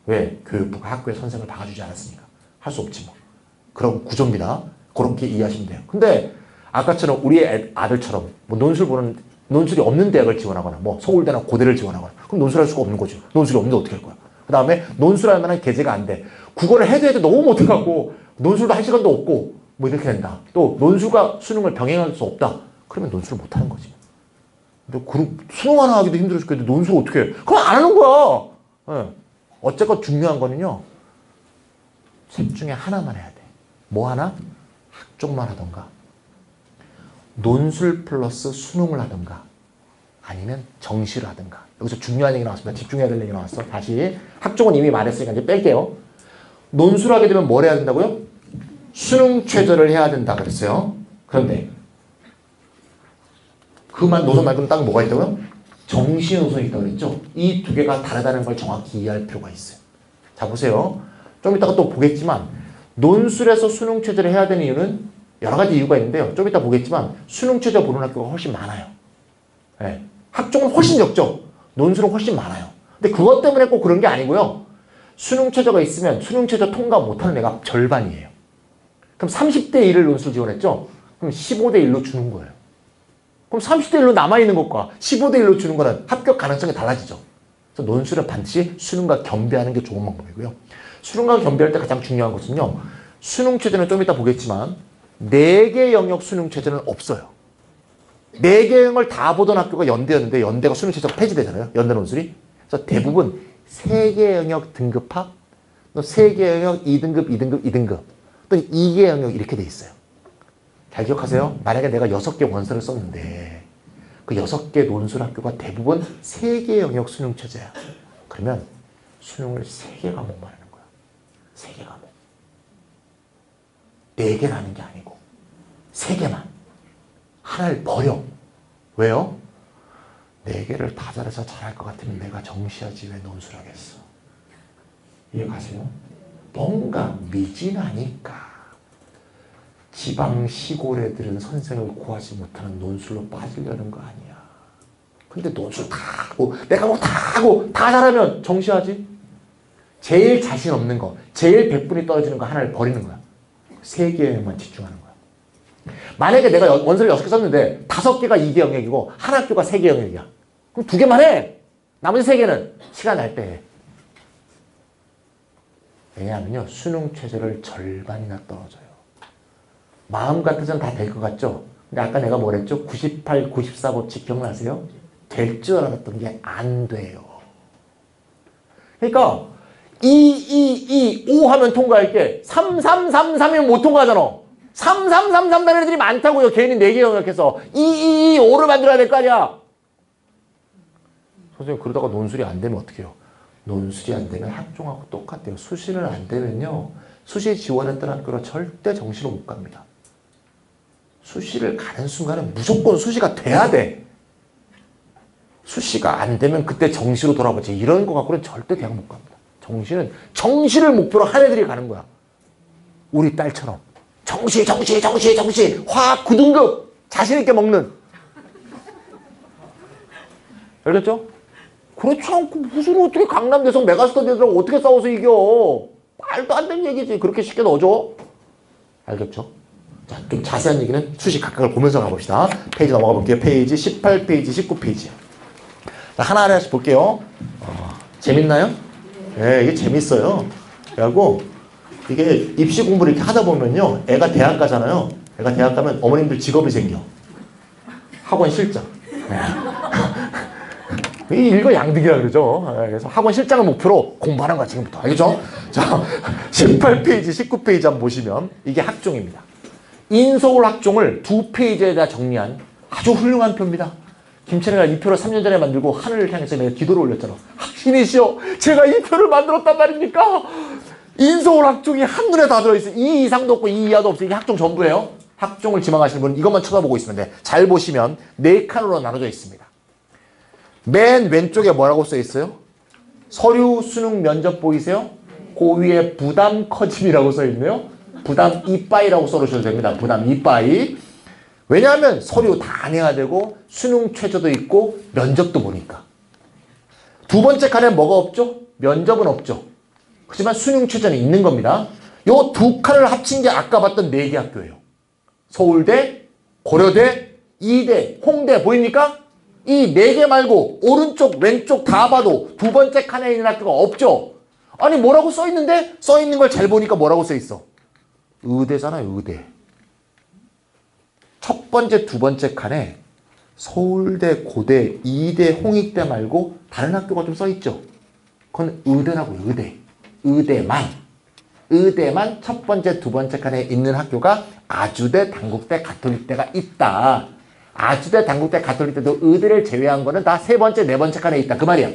왜? 교육부가 학교에 선생을 박아주지 않았으니까. 할 수 없지 뭐. 그런 구조입니다. 그렇게 이해하시면 돼요. 근데 아까처럼 우리 아들처럼 뭐 논술이 없는 대학을 지원하거나 뭐 서울대나 고대를 지원하거나 그럼 논술할 수가 없는 거죠. 논술이 없는데 어떻게 할 거야? 그 다음에 논술할 만한 계제가 안 돼. 국어를 해도 너무 못해갖고 논술도 할 시간도 없고 뭐 이렇게 된다. 또 논술과 수능을 병행할 수 없다. 그러면 논술을 못하는 거지. 근데 수능 하나 하기도 힘들어 죽겠는데 논술 어떻게 해? 그럼 안 하는 거야. 네. 어쨌건 중요한 거는요. 셋 중에 하나만 해야 돼. 뭐 하나? 학종만 하던가 논술 플러스 수능을 하던가 아니면 정시를 하던가. 여기서 중요한 얘기 나왔습니다. 집중해야 될 얘기 나왔어. 다시 학종은 이미 말했으니까 이제 뺄게요. 논술하게 되면 뭘 해야 된다고요? 수능 최저를 해야 된다 그랬어요. 그런데 그만 노선 말고는 딱 뭐가 있다고요? 정시 노선이 있다고 그랬죠. 이 두 개가 다르다는 걸 정확히 이해할 필요가 있어요. 자 보세요. 좀 이따가 또 보겠지만 논술에서 수능 최저를 해야 되는 이유는 여러 가지 이유가 있는데요. 좀 이따 보겠지만 수능 최저 보는 학교가 훨씬 많아요. 네. 학종은 훨씬 적죠. 논술은 훨씬 많아요. 근데 그것 때문에 꼭 그런 게 아니고요. 수능 최저가 있으면 수능 최저 통과 못하는 애가 절반이에요. 그럼 30대 1을 논술 지원했죠? 그럼 15대 1로 주는 거예요. 그럼 30대 1로 남아있는 것과 15대 1로 주는 거는 합격 가능성이 달라지죠. 그래서 논술은 반드시 수능과 겸비하는 게 좋은 방법이고요. 수능과 겸비할 때 가장 중요한 것은요. 수능 최저는 좀 이따 보겠지만 4개 영역 수능 최저는 없어요. 4개 영역을 다 보던 학교가 연대였는데 연대가 수능 최저가 폐지되잖아요. 연대 논술이. 그래서 대부분 3개 영역 등급합, 또 3개 영역 2등급, 2등급, 2등급, 또 2개 영역 이렇게 돼 있어요. 잘 기억하세요. 만약에 내가 6개 원서를 썼는데 그 6개 논술 학교가 대부분 3개 영역 수능 최저야. 그러면 수능을 3개 과목만 하는 거야. 3개 과목. 4개라는 게 아니고 3개만. 하나를 버려. 왜요? 4개를 다 잘해서 잘할 것 같으면 내가 정시하지 왜 논술하겠어. 이해가세요? 뭔가 미진하니까 지방 시골 애들은 선생을 구하지 못하는 논술로 빠지려는 거 아니야. 근데 논술 다 하고 내가 뭐 다 하고 다 잘하면 정시하지? 제일 자신 없는 거, 제일 백분이 떨어지는 거 하나를 버리는 거야. 3개 영역만 집중하는 거야. 만약에 내가 원서를 6개 썼는데 5개가 2개 영역이고 한 학교가 3개 영역이야. 그럼 2개만 해. 나머지 3개는 시간 날 때 해. 왜냐하면요, 수능 최저를 절반이나 떨어져요. 마음 같아서는 다 될 것 같죠? 근데 아까 내가 뭐랬죠? 98, 94 법칙 기억나세요? 될 줄 알았던 게 안 돼요. 그러니까 5 하면 통과할게. 3333이면 못 통과하잖아. 3333 다는 애들이 많다고요. 개인이 4개 영역해서 5를 만들어야 될 거 아니야. 선생님, 그러다가 논술이 안 되면 어떡해요? 논술이 안 되면 학종하고 똑같아요. 수시는 안 되면요, 수시 지원했던 학교로 절대 정시로 못 갑니다. 수시를 가는 순간은 무조건 수시가 돼야 돼. 수시가 안 되면 그때 정시로 돌아보지. 이런 거 갖고는 절대 대학 못 갑니다. 정시는 정시를 목표로 한 애들이 가는 거야. 우리 딸처럼 정시 화학 9등급 자신 있게 먹는. 알겠죠? 그렇지 않고 무슨 어떻게 강남대성 메가스터디들하고 어떻게 싸워서 이겨. 말도 안 되는 얘기지. 그렇게 쉽게 넣어줘. 알겠죠? 자, 좀 자세한 얘기는 수시 각각을 보면서 가봅시다. 페이지 넘어가 볼게요. 페이지 18페이지 19페이지. 자, 하나하나씩 볼게요. 재밌나요? 네, 이게 재밌어요. 그래갖고 이게 입시 공부를 이렇게 하다 보면요, 애가 대학 가잖아요. 애가 대학 가면 어머님들 직업이 생겨. 학원 실장. 네. 이 일거양득이라 그러죠. 그래서 학원 실장을 목표로 공부하는 거야, 지금부터. 알겠죠? 자, 18페이지, 19페이지 한번 보시면 이게 학종입니다. 인서울 학종을 2페이지에다 정리한 아주 훌륭한 표입니다. 김철이가 이 표를 3년 전에 만들고 하늘을 향해서 내가 기도를 올렸잖아. 신이시여, 제가 이 표를 만들었단 말입니까? 인서울 학종이 한눈에 다 들어있어. 2 이상도 없고 2 이하도 없어. 이게 학종 전부예요. 학종을 지망하시는 분은 이것만 쳐다보고 있으면 돼. 잘 보시면 4칸으로 나눠져 있습니다. 맨 왼쪽에 뭐라고 써 있어요? 서류, 수능, 면접 보이세요? 그 위에 부담 커짐이라고 써 있네요. 부담 이빠이라고 써주셔도 됩니다. 부담 이빠이. 왜냐하면 서류 다 내야 되고 수능 최저도 있고 면접도 보니까. 두 번째 칸에 뭐가 없죠? 면접은 없죠. 하지만 수능 최저는 있는 겁니다. 요 2칸을 합친 게 아까 봤던 4개 학교예요. 서울대, 고려대, 이대, 홍대 보입니까? 이 4개 말고 오른쪽 왼쪽 다 봐도 두 번째 칸에 있는 학교가 없죠. 아니 뭐라고 써있는데? 써있는 걸 잘 보니까 뭐라고 써있어? 의대잖아요. 의대. 첫 번째 두 번째 칸에 서울대, 고대, 이대, 홍익대 말고 다른 학교가 좀 써있죠. 그건 의대라고요. 의대. 의대만 첫 번째 두 번째 칸에 있는 학교가 아주대, 단국대, 가톨릭대가 있다. 아주대, 단국대, 가톨릭대도 의대를 제외한 거는 다 세 번째, 네 번째 칸에 있다. 그 말이야.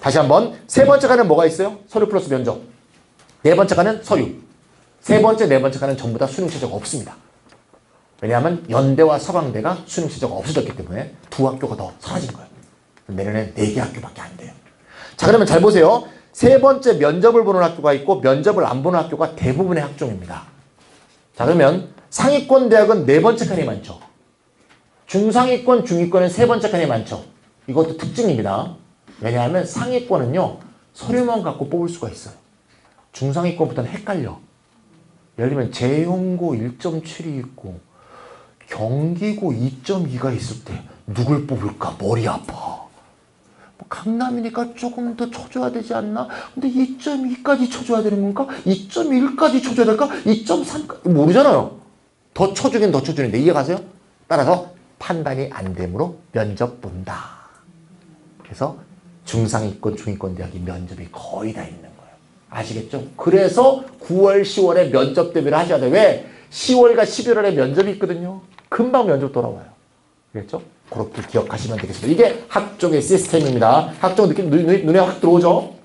다시 한번. 세 번째 칸은 뭐가 있어요? 서류 플러스 면접. 네 번째 칸은 서류. 세 번째, 네 번째 칸은 전부 다 수능 최저가 없습니다. 왜냐하면 연대와 서강대가 수능 최저가 없어졌기 때문에 두 학교가 더 사라진 거예요. 내년에 4개 학교밖에 안 돼요. 자, 그러면 잘 보세요. 세 번째 면접을 보는 학교가 있고 면접을 안 보는 학교가 대부분의 학종입니다. 자, 그러면 상위권 대학은 네 번째 칸이 많죠. 중상위권, 중위권은 세 번째 칸이 많죠. 이것도 특징입니다. 왜냐하면 상위권은요, 서류만 갖고 뽑을 수가 있어요. 중상위권부터는 헷갈려. 예를 들면 재용고 1.7이 있고 경기고 2.2가 있을 때 누굴 뽑을까? 머리 아파. 뭐 강남이니까 조금 더 쳐줘야 되지 않나? 근데 2.2까지 쳐줘야 되는 건가? 2.1까지 쳐줘야 될까? 2.3까지 모르잖아요. 더 쳐주긴 더 쳐주는데 이해가세요? 따라서 판단이 안 되므로 면접 본다. 그래서 중상위권, 중위권 대학이 면접이 거의 다 있는 거예요. 아시겠죠? 그래서 9월, 10월에 면접 대비를 하셔야 돼요. 왜? 10월과 11월에 면접이 있거든요. 금방 면접 돌아와요. 그랬죠? 그렇게 기억하시면 되겠습니다. 이게 학종의 시스템입니다. 학종 느낌 눈에 확 들어오죠?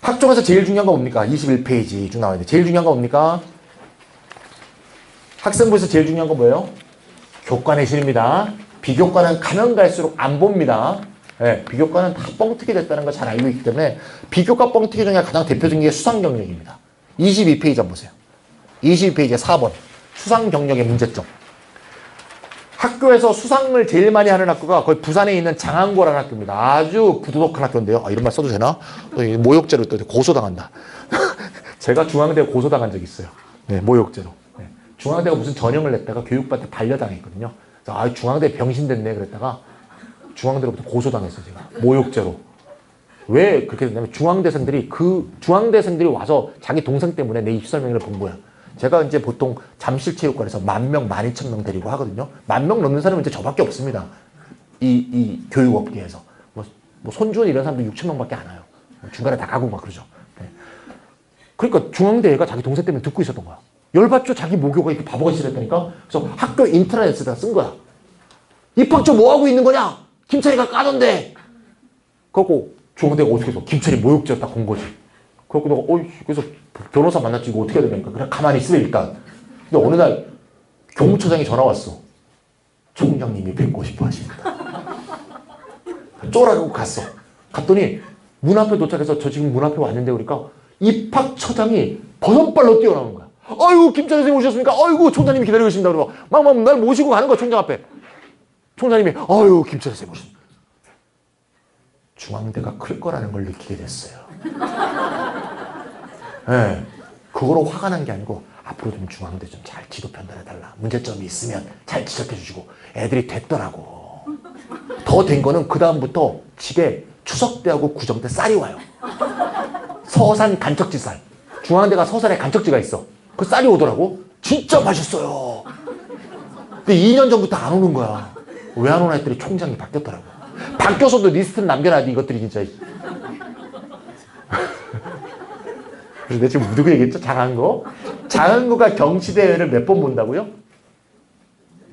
학종에서 제일 중요한 건 뭡니까? 21페이지 쭉 나와야 돼. 제일 중요한 건 뭡니까? 학생부에서 제일 중요한 건 뭐예요? 교과 내신입니다. 비교과는 가면 갈수록 안 봅니다. 네, 비교과는 다 뻥튀기 됐다는 거 잘 알고 있기 때문에 비교과 뻥튀기 중에 가장 대표적인 게 수상경력입니다. 22페이지 한번 보세요. 22페이지 4번 수상경력의 문제점. 학교에서 수상을 제일 많이 하는 학교가 거의 부산에 있는 장안고라는 학교입니다. 아주 부도덕한 학교인데요. 아, 이런 말 써도 되나? 또 모욕죄로 또 고소당한다. 제가 중앙대 고소당한 적이 있어요. 네, 모욕죄로. 네. 중앙대가 무슨 전형을 냈다가 교육부한테 반려당했거든요. 그래서 아, 중앙대 병신 됐네 그랬다가 중앙대로부터 고소당했어요, 제가. 모욕죄로. 왜 그렇게 됐냐면 중앙대생들이 와서 자기 동생 때문에 내 입시 설명회를 본 거야. 제가 이제 보통 잠실체육관에서 10,000명, 12,000명 데리고 하거든요. 10,000명 넘는 사람은 이제 저밖에 없습니다. 이 교육업계에서. 뭐 손주원 이런 사람들 6,000명밖에 안 와요. 중간에 다 가고 막 그러죠. 네. 그러니까 중앙대가 자기 동생 때문에 듣고 있었던 거야. 열받죠? 자기 모교가 이렇게 바보같이 됐다니까? 그래서 학교 인트라넷에다 쓴 거야. 입학처 뭐 하고 있는 거냐? 김철이가 까던데. 그래갖고 중앙대가 어떻게 해서 김철이 모욕죄 딱 건 거지. 그래갖고 내가 그래서 변호사 만났지 이거 어떻게 해야 되니까 그냥 가만히 있으래 일단. 근데 어느 날 경무처장이 전화 왔어. 총장님이 뵙고 싶어 하십니다. 쫄아가고 갔어. 갔더니 문 앞에 도착해서 저 지금 문 앞에 왔는데 그러니까 입학처장이 버선발로 뛰어나오는 거야. 아이고 김철희 선생님 오셨습니까? 아이고 총장님이 기다리고 계십니다. 그러고 막 날 모시고 가는 거야 총장 앞에. 총장님이 아유 김철희 선생님 오셨습니다. 중앙대가 클 거라는 걸 느끼게 됐어요. 네, 그거로 화가 난 게 아니고 앞으로 좀 중앙대 좀 잘 지도 편달해달라. 문제점이 있으면 잘 지적해 주시고 애들이 됐더라고. 더 된 거는 그 다음부터 집에 추석때하고 구정때 쌀이 와요. 서산 간척지 쌀. 중앙대가 서산에 간척지가 있어. 그 쌀이 오더라고. 진짜 맛있어요. 근데 2년 전부터 안 오는 거야. 왜 안 오나 했더니 총장이 바뀌었더라고. 바뀌어서도 리스트는 남겨놔야지 이것들이 진짜. 그래서 내가 지금 누구 얘기했죠? 장한거. 장한거가 경시대회를 몇 번 본다고요?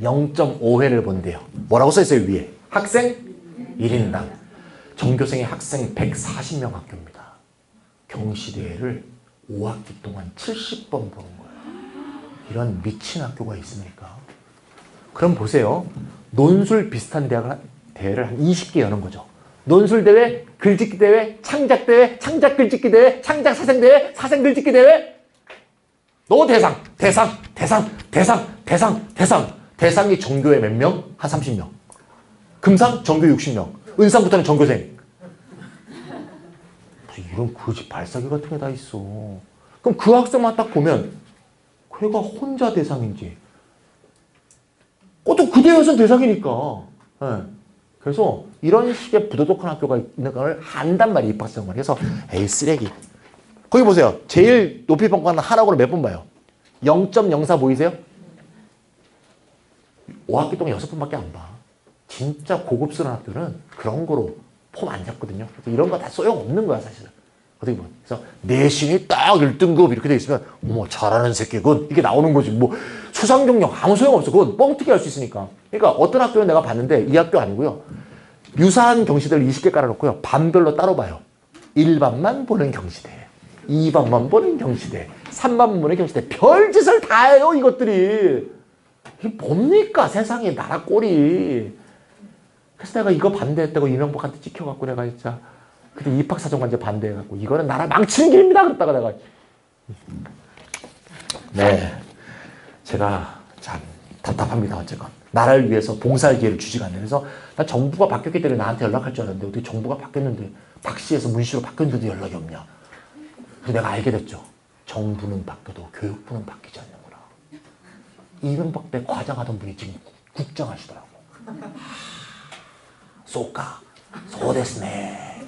0.5회를 본대요. 뭐라고 써있어요 위에? 학생 1인당. 전교생이 학생 140명 학교입니다. 경시대회를 5학기 동안 70번 보는 거예요. 이런 미친 학교가 있습니까? 그럼 보세요. 논술 비슷한 대회를 한 20개 여는 거죠. 논술대회, 글짓기대회, 창작대회, 창작글짓기대회, 창작사생대회, 사생글짓기대회. 너 대상이 전교에 몇 명? 한 30명. 금상? 전교 60명. 은상부터는 전교생. 이런 거지 발사기 같은 게 다 있어. 그럼 그 학생만 딱 보면 걔가 혼자 대상인지 또 그 대회에서는 대상이니까. 네. 그래서 이런 식의 부도덕한 학교가 있는 걸 한단 말이에요. 입학생만. 그래서 에이 쓰레기. 거기 보세요. 제일 높이 평가하는 한학으로 몇 번 봐요? 0.04 보이세요? 5학기 동안 6번밖에 안 봐. 진짜 고급스러운 학교는 그런 거로 폼 안 잡거든요. 그래서 이런 거 다 소용없는 거야 사실은. 어떻게 보면. 그래서 내신이 딱 1등급 이렇게 돼 있으면 어머 잘하는 새끼군 이게 나오는 거지. 뭐 수상 경력 아무 소용없어. 그건 뻥튀기 할 수 있으니까. 그러니까 어떤 학교는 내가 봤는데 이 학교 아니고요. 유사한 경시대를 20개 깔아놓고요. 반별로 따로 봐요. 1반만 보는 경시대, 2반만 보는 경시대, 3반만 보는 경시대. 별짓을 다 해요 이것들이. 이게 뭡니까 세상에 나라 꼴이. 그래서 내가 이거 반대했다고 이명박한테 찍혀갖고 내가 진짜 그때 입학사정관제 반대해갖고 이거는 나라 망치는 길입니다 그랬다가 내가 네 제가 참 답답합니다. 어쨌건 나라를 위해서 봉사할 기회를 주지가 않네. 그래서 난 정부가 바뀌었기 때문에 나한테 연락할 줄 알았는데 어떻게 정부가 바뀌었는데 박씨에서 문씨로 바뀌었는데도 연락이 없냐. 그래서 내가 알게 됐죠. 정부는 바뀌어도 교육부는 바뀌지 않는구나. 이명박 때 과장하던 분이 지금 국장 하시더라고. 소까 소데스네.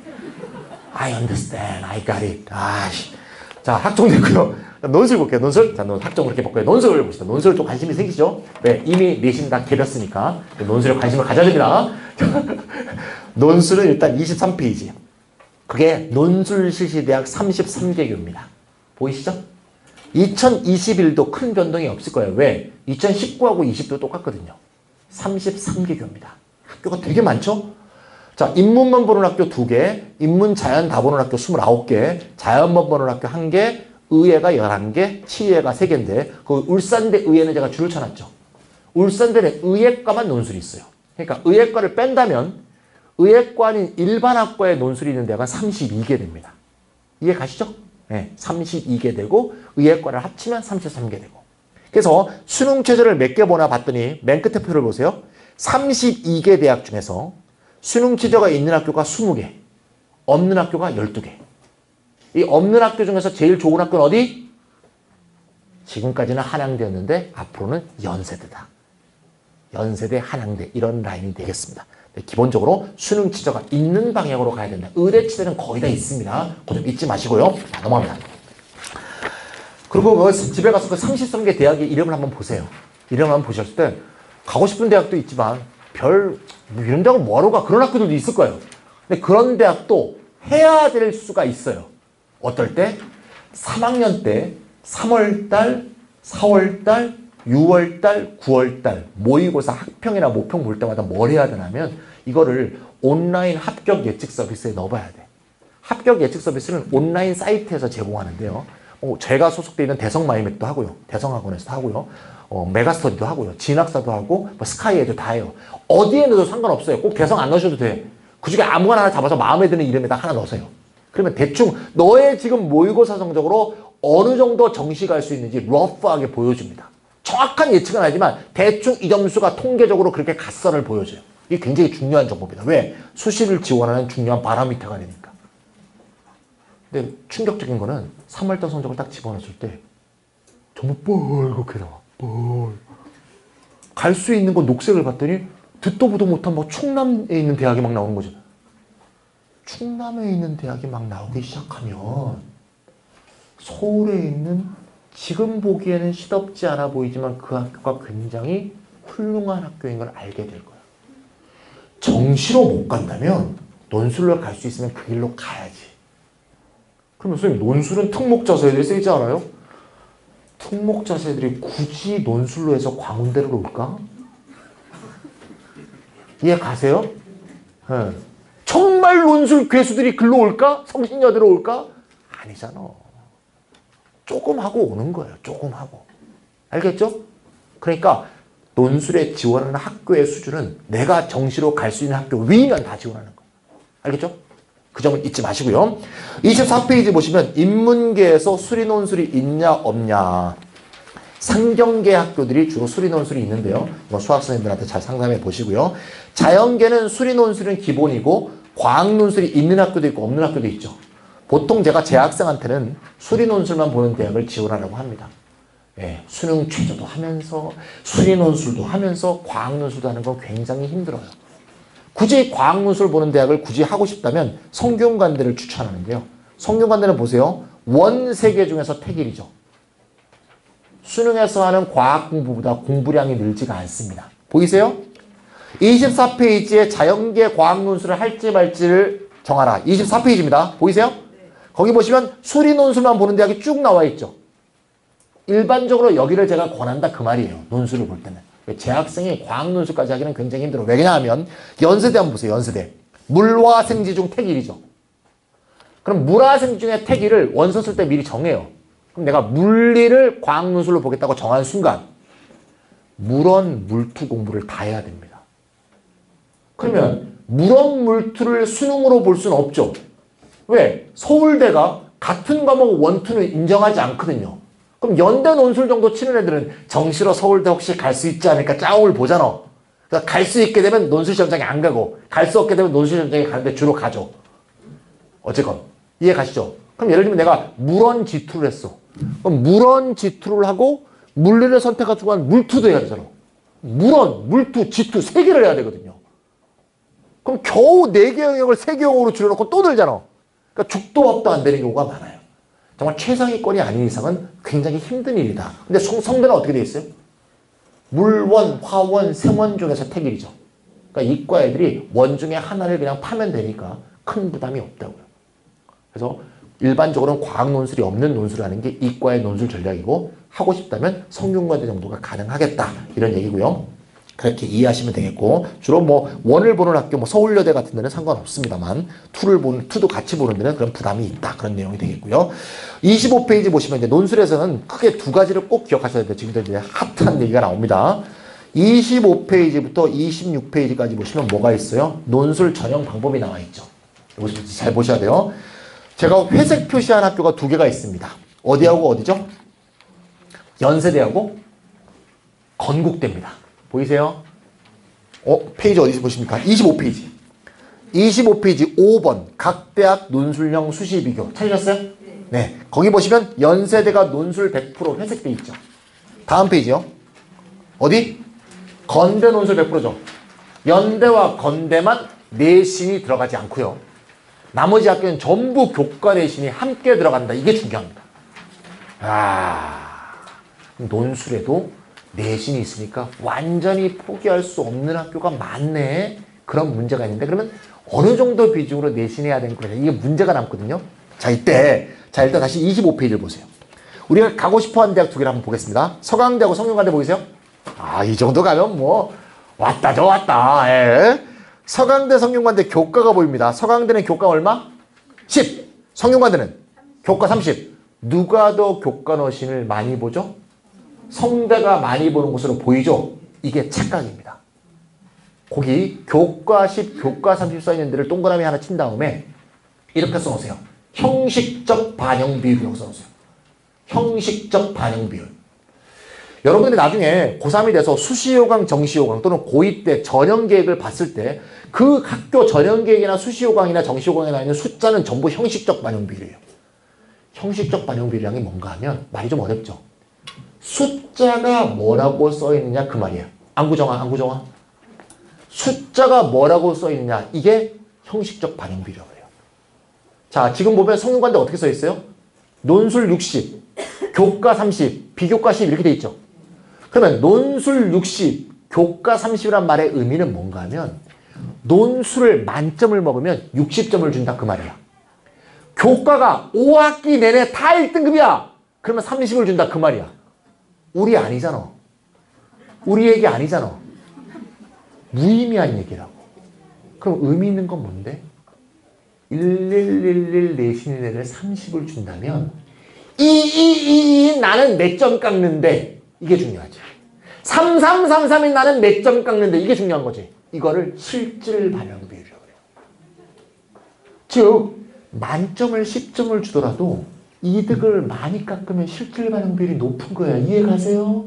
I understand. I got it. 아씨. 자, 학종 됐고요. 논술 볼게요. 논술. 자, 학종 그렇게 볼게요. 논술을 봅시다. 논술 좀 관심이 생기시죠? 네, 이미 내신 다 개렸으니까 논술에 관심을 가져야 됩니다. 논술은 일단 23페이지. 그게 논술실시대학 33개교입니다. 보이시죠? 2021도 큰 변동이 없을 거예요. 왜? 2019하고 20도 똑같거든요. 33개교입니다. 학교가 되게 많죠? 자, 인문만 보는 학교 2개, 인문 자연 다 보는 학교 29개, 자연만 보는 학교 1개, 의예가 11개, 치의회가 3개인데 그 울산대 의예는 제가 줄을 쳐놨죠. 울산대는 의예과만 논술이 있어요. 그러니까 의예과를 뺀다면 의예과 아닌 일반 학과에 논술이 있는 데가 32개 됩니다. 이해 가시죠? 네, 32개 되고 의예과를 합치면 33개 되고. 그래서 수능 최저를 몇 개 보나 봤더니 맨 끝에 표를 보세요. 32개 대학 중에서 수능 취저가 있는 학교가 20개, 없는 학교가 12개. 이 없는 학교 중에서 제일 좋은 학교는 어디? 지금까지는 한양대였는데 앞으로는 연세대다. 연세대, 한양대 이런 라인이 되겠습니다. 기본적으로 수능 취저가 있는 방향으로 가야 된다. 의대 취재는 거의 다 있습니다. 그거 좀 잊지 마시고요. 자, 넘어갑니다. 그리고 집에 가서 그 33개 대학의 이름을 한번 보세요. 이름을 한번 보셨을 때 가고 싶은 대학도 있지만 뭐 이런 대학을 뭐하러 가? 그런 학교들도 있을 거예요. 근데 그런 대학도 해야 될 수가 있어요. 어떨 때? 3학년 때 3월달, 4월달, 6월달, 9월달 모의고사 학평이나 모평 볼 때마다 뭘 해야 되냐면 이거를 온라인 합격 예측 서비스에 넣어봐야 돼. 합격 예측 서비스는 온라인 사이트에서 제공하는데요. 제가 소속되어 있는 대성마이맥도 하고요. 대성학원에서도 하고요. 메가스터디도 하고요. 진학사도 하고 뭐 스카이에도 다 해요. 어디에 넣어도 상관없어요. 꼭 대성 안 넣으셔도 돼. 그중에 아무거나 하나 잡아서 마음에 드는 이름에다 하나 넣으세요. 그러면 대충 너의 지금 모의고사 성적으로 어느 정도 정시 갈 수 있는지 러프하게 보여줍니다. 정확한 예측은 아니지만 대충 이 점수가 통계적으로 그렇게 갓선을 보여줘요. 이게 굉장히 중요한 정보입니다. 왜? 수시를 지원하는 중요한 바로미터가 되니까. 근데 충격적인 거는 3월달 성적을 딱 집어넣었을 때 정말 뻘겋게 나와. 갈 수 있는 건 녹색을 봤더니 듣도 보도 못한 뭐 충남에 있는 대학이 막 나오는 거죠. 충남에 있는 대학이 막 나오기 시작하면 서울에 있는 지금 보기에는 시덥지 않아 보이지만 그 학교가 굉장히 훌륭한 학교인 걸 알게 될 거야. 정시로 못 간다면 논술로 갈 수 있으면 그 길로 가야지. 그러면 선생님 논술은 특목자세들이 세지 않아요? 특목자세들이 굳이 논술로 해서 광운대로 올까? 이해 가세요? 네. 정말 논술 괴수들이 글로 올까? 성신여대로 올까? 아니잖아. 조금 하고 오는 거예요. 조금 하고. 알겠죠? 그러니까 논술에 지원하는 학교의 수준은 내가 정시로 갈 수 있는 학교 위면 다 지원하는 거예요. 알겠죠? 그 점을 잊지 마시고요. 24페이지 보시면 인문계에서 수리논술이 있냐 없냐. 상경계 학교들이 주로 수리논술이 있는데요. 이거 수학선생님들한테 잘 상담해 보시고요. 자연계는 수리논술은 기본이고 과학논술이 있는 학교도 있고 없는 학교도 있죠. 보통 제가 제 학생한테는 수리논술만 보는 대학을 지원하라고 합니다. 예, 수능 최저도 하면서 수리논술도 하면서 과학논술도 하는 건 굉장히 힘들어요. 굳이 과학논술 보는 대학을 굳이 하고 싶다면 성균관대를 추천하는데요. 성균관대는 보세요. 원 3개 중에서 택일이죠. 수능에서 하는 과학 공부보다 공부량이 늘지가 않습니다. 보이세요? 24페이지에 자연계 과학논술을 할지 말지를 정하라. 24페이지입니다. 보이세요? 거기 보시면 수리논술만 보는 대학이 쭉 나와 있죠. 일반적으로 여기를 제가 권한다 그 말이에요. 논술을 볼 때는. 제 학생이 과학논술까지 하기는 굉장히 힘들어. 왜냐하면 연세대 한번 보세요. 연세대. 물화생지 중 택일이죠. 그럼 물화생지 중에 택일을 원서 쓸 때 미리 정해요. 그럼 내가 물리를 과학논술로 보겠다고 정한 순간 물원, 물투 공부를 다 해야 됩니다. 그러면 물원, 물투를 수능으로 볼 수는 없죠. 왜? 서울대가 같은 과목 원투는 인정하지 않거든요. 그럼 연대 논술 정도 치는 애들은 정시로 서울대 혹시 갈 수 있지 않을까 짜움을 보잖아. 그러니까 갈 수 있게 되면 논술 시험장에 안 가고 갈 수 없게 되면 논술 시험장에 가는데 주로 가죠. 어쨌건 이해 가시죠? 그럼 예를 들면 내가 물원 지투를 했어. 그럼 물원 지투를 하고 물리를 선택해가지고 한 물투도 해야 되잖아. 물원, 물투, 지투 3개를 해야 되거든요. 그럼 겨우 4개 영역을 3개 영역으로 줄여놓고 또 늘잖아. 그러니까 죽도 밥도 안 되는 경우가 많아요. 정말 최상위권이 아닌 이상은 굉장히 힘든 일이다. 근데 성대는 어떻게 돼 있어요? 물원, 화원, 생원 중에서 택일이죠. 그러니까 이과 애들이 원 중에 하나를 그냥 파면 되니까 큰 부담이 없다고요. 그래서 일반적으로는 과학 논술이 없는 논술을 하는 게 이과의 논술 전략이고 하고 싶다면 성균관대 정도가 가능하겠다. 이런 얘기고요. 그렇게 이해하시면 되겠고 주로 뭐 원을 보는 학교 뭐 서울여대 같은 데는 상관없습니다만 투도 같이 보는 데는 그런 부담이 있다. 그런 내용이 되겠고요. 25페이지 보시면 이제 논술에서는 크게 2가지를 꼭 기억하셔야 돼요. 지금 이제 핫한 얘기가 나옵니다. 25페이지부터 26페이지까지 보시면 뭐가 있어요? 논술 전형 방법이 나와 있죠. 이거 잘 보셔야 돼요. 제가 회색 표시한 학교가 2개가 있습니다. 어디하고 어디죠? 연세대하고 건국대입니다. 보이세요? 페이지 어디서 보십니까? 25페이지. 25페이지 5번 각 대학 논술형 수시 비교 찾으셨어요? 네. 거기 보시면 연세대가 논술 100% 회색돼 있죠. 다음 페이지요. 어디? 건대 논술 100%죠. 연대와 건대만 내신이 들어가지 않고요. 나머지 학교는 전부 교과 내신이 함께 들어간다. 이게 중요합니다. 논술에도 내신이 있으니까 완전히 포기할 수 없는 학교가 많네. 그런 문제가 있는데 그러면 어느 정도 비중으로 내신해야 되는 거냐. 이게 문제가 남거든요. 자, 일단 다시 25페이지를 보세요. 우리가 가고 싶어하는 대학 두 개를 한번 보겠습니다. 서강대하고 성균관대 보이세요? 이 정도 가면 뭐 왔다 저 왔다. 예. 서강대 성균관대 교과가 보입니다. 서강대는 교과 얼마? 10. 성균관대는 교과 30. 누가 더 교과 너신을 많이 보죠? 성대가 많이 보는 것으로 보이죠? 이게 착각입니다. 거기 교과 10, 교과 30 써있는 데를 동그라미 하나 친 다음에 이렇게 써놓으세요. 형식적 반영 비율이라고 써놓으세요. 형식적 반영 비율. 여러분들이 나중에 고3이 돼서 수시호강, 정시호강 또는 고2 때 전형계획을 봤을 때 그 학교 전형계획이나 수시호강이나 정시호강에 나와 있는 숫자는 전부 형식적 반영 비율이에요. 형식적 반영 비율이란 게 뭔가 하면 말이 좀 어렵죠. 숫자가 뭐라고 써있느냐 그 말이에요. 안구정아. 숫자가 뭐라고 써있느냐 이게 형식적 반영 비율이라고 해요. 자, 지금 보면 성균관대 어떻게 써있어요? 논술 60, 교과 30, 비교과 10 이렇게 돼 있죠. 그러면 논술 60, 교과 30이란 말의 의미는 뭔가 하면 논술을 만점을 먹으면 60점을 준다 그 말이야. 교과가 5학기 내내 다 1등급이야. 그러면 30을 준다 그 말이야. 우리 아니잖아. 우리 얘기 아니잖아. 무의미한 얘기라고. 그럼 의미 있는 건 뭔데? 1111 내신인 애를 30을 준다면 나는 몇 점 깎는데 이게 중요하지. 3333인 나는 몇 점 깎는데 이게 중요한 거지. 이거를 실질 반영 비율이라고 해요. 즉 만점을 10점을 주더라도 이득을 많이 깎으면 실질 반영 비율이 높은 거야. 이해가세요?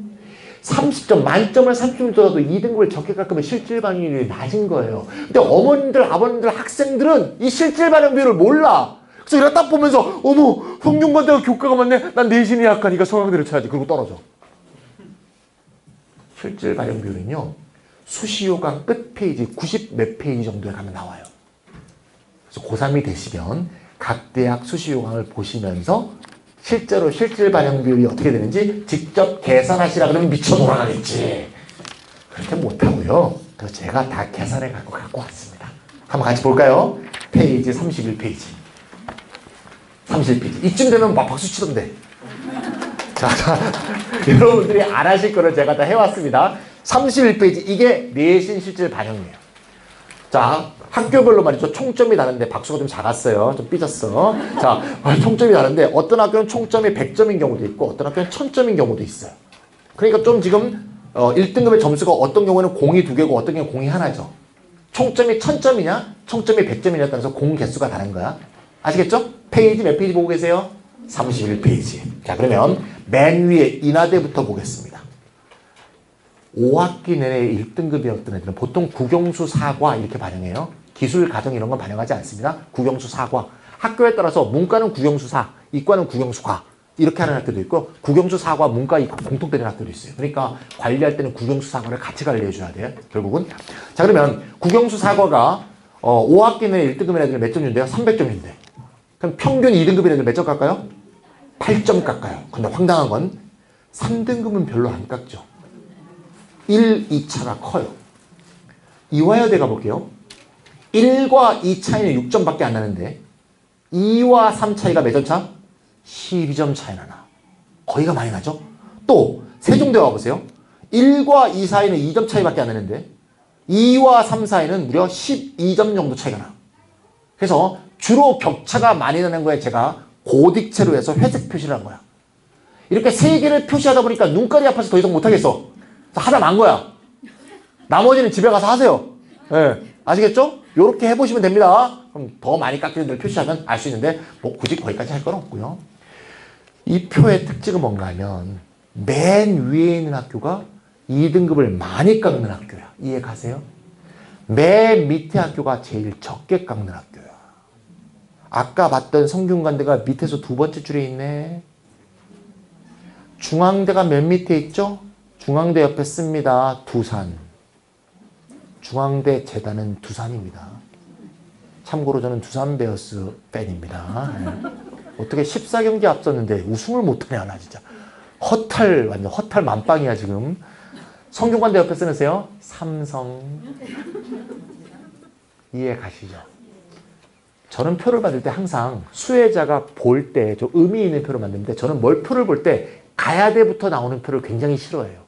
30점, 만점을 30점 주더라도 2등급을 적게 깎으면 실질 반영률이 낮은 거예요. 근데 어머님들, 아버님들, 학생들은 이 실질 반영 비율을 몰라. 그래서 이렇게 딱 보면서 어머, 성균관대가 교과가 많네. 난 내신이 약하니까 서강대를 쳐야지. 그리고 떨어져. 실질 반영 비율은요. 수시호강 끝 페이지 90 몇 페이지 정도에 가면 나와요. 그래서 고3이 되시면 각 대학 수시호강을 보시면서 실제로 실질 반영 비율이 어떻게 되는지 직접 계산하시라 그러면 미쳐 돌아가겠지. 그렇게 못하고요. 그래서 제가 다 계산해 갖고 왔습니다. 한번 같이 볼까요? 페이지 31페이지. 31페이지. 이쯤 되면 막 박수 치던데. 자, 여러분들이 안 하실 거를 제가 다 해왔습니다. 31페이지. 이게 내신 실질 반영이에요. 자, 학교별로 말이죠. 총점이 다른데 박수가 좀 작았어요. 좀 삐졌어. 자, 총점이 다른데 어떤 학교는 총점이 100점인 경우도 있고 어떤 학교는 1000점인 경우도 있어요. 그러니까 좀 지금 1등급의 점수가 어떤 경우에는 공이 2개고 어떤 경우는 공이 하나죠. 총점이 1000점이냐 총점이 100점이냐에 따라서 공 개수가 다른 거야. 아시겠죠? 페이지 몇 페이지 보고 계세요? 31페이지. 자, 그러면 맨 위에 인하대부터 보겠습니다. 5학기 내내 1등급이었던 애들은 보통 국영수 사과 이렇게 반영해요. 기술, 가정 이런 건 반영하지 않습니다. 국영수 사과. 학교에 따라서 문과는 국영수 사, 이과는 국영수 과 이렇게 하는 학교도 있고 국영수 사과, 문과, 이과 공통되는 학교도 있어요. 그러니까 관리할 때는 국영수 사과를 같이 관리해 줘야 돼요. 결국은. 자, 그러면 국영수 사과가 5학기 내에 1등급인 애들은 몇 점 준대요? 300점인데. 그럼 평균 2등급인 애들 몇 점 깎아요? 8점 깎아요. 근데 황당한 건 3등급은 별로 안 깎죠. 1, 2차가 커요. 이화여대 가볼게요. 1과 2 차이는 6점밖에 안 나는데 2와 3 차이가 몇 점 차? 12점 차이나 나. 거기가 많이 나죠? 또 세종대 와보세요. 1과 2 사이는 2점 차이밖에 안 나는데 2와 3 사이는 무려 12점 정도 차이가 나. 그래서 주로 격차가 많이 나는 거에 제가 고딕체로 해서 회색 표시를 한 거야. 이렇게 세 개를 표시하다 보니까 눈깔이 아파서 더 이상 못하겠어. 하다 만 거야. 나머지는 집에 가서 하세요. 네. 아시겠죠? 요렇게 해보시면 됩니다. 그럼 더 많이 깎이는 데를 표시하면 알 수 있는데 뭐 굳이 거기까지 할 건 없고요. 이 표의 특징은 뭔가 하면 맨 위에 있는 학교가 2등급을 많이 깎는 학교야. 이해 가세요? 맨 밑에 학교가 제일 적게 깎는 학교야. 아까 봤던 성균관대가 밑에서 두 번째 줄에 있네. 중앙대가 맨 밑에 있죠? 중앙대 옆에 씁니다. 두산. 중앙대 재단은 두산입니다. 참고로 저는 두산 베어스 팬입니다. 네. 어떻게 14경기 앞섰는데 우승을 못하냐 나 진짜. 허탈 완전 허탈 만빵이야 지금. 성균관대 옆에 쓰세요. 삼성. 이해 가시죠? 저는 표를 받을 때 항상 수혜자가 볼 때 좀 의미 있는 표를 만드는데 저는 뭘 표를 볼 때 가야대부터 나오는 표를 굉장히 싫어해요.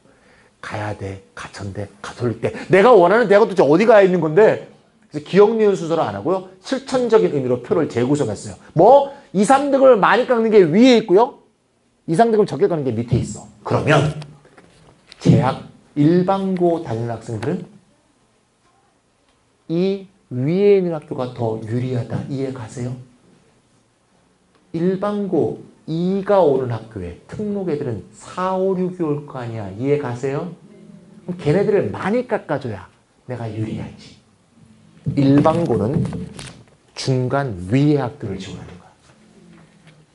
가야대, 가천대, 가톨릭대. 내가 원하는 대학은 도대체 어디 가야 있는 건데 그래서 기억, 니은, 순서를 안 하고요. 실천적인 의미로 표를 재구성했어요. 뭐 2, 3등을 많이 깎는 게 위에 있고요. 2, 3등을 적게 깎는 게 밑에 있어. 그러면 재학 일반고 다니는 학생들은 이 위에 있는 학교가 더 유리하다. 이해 가세요? 일반고 2가 오는 학교에 특목 애들은 4, 5, 6이 올 거 아니야. 이해 가세요? 그럼 걔네들을 많이 깎아줘야 내가 유리하지. 일반고는 중간 위의 학교를 지원하는 거야.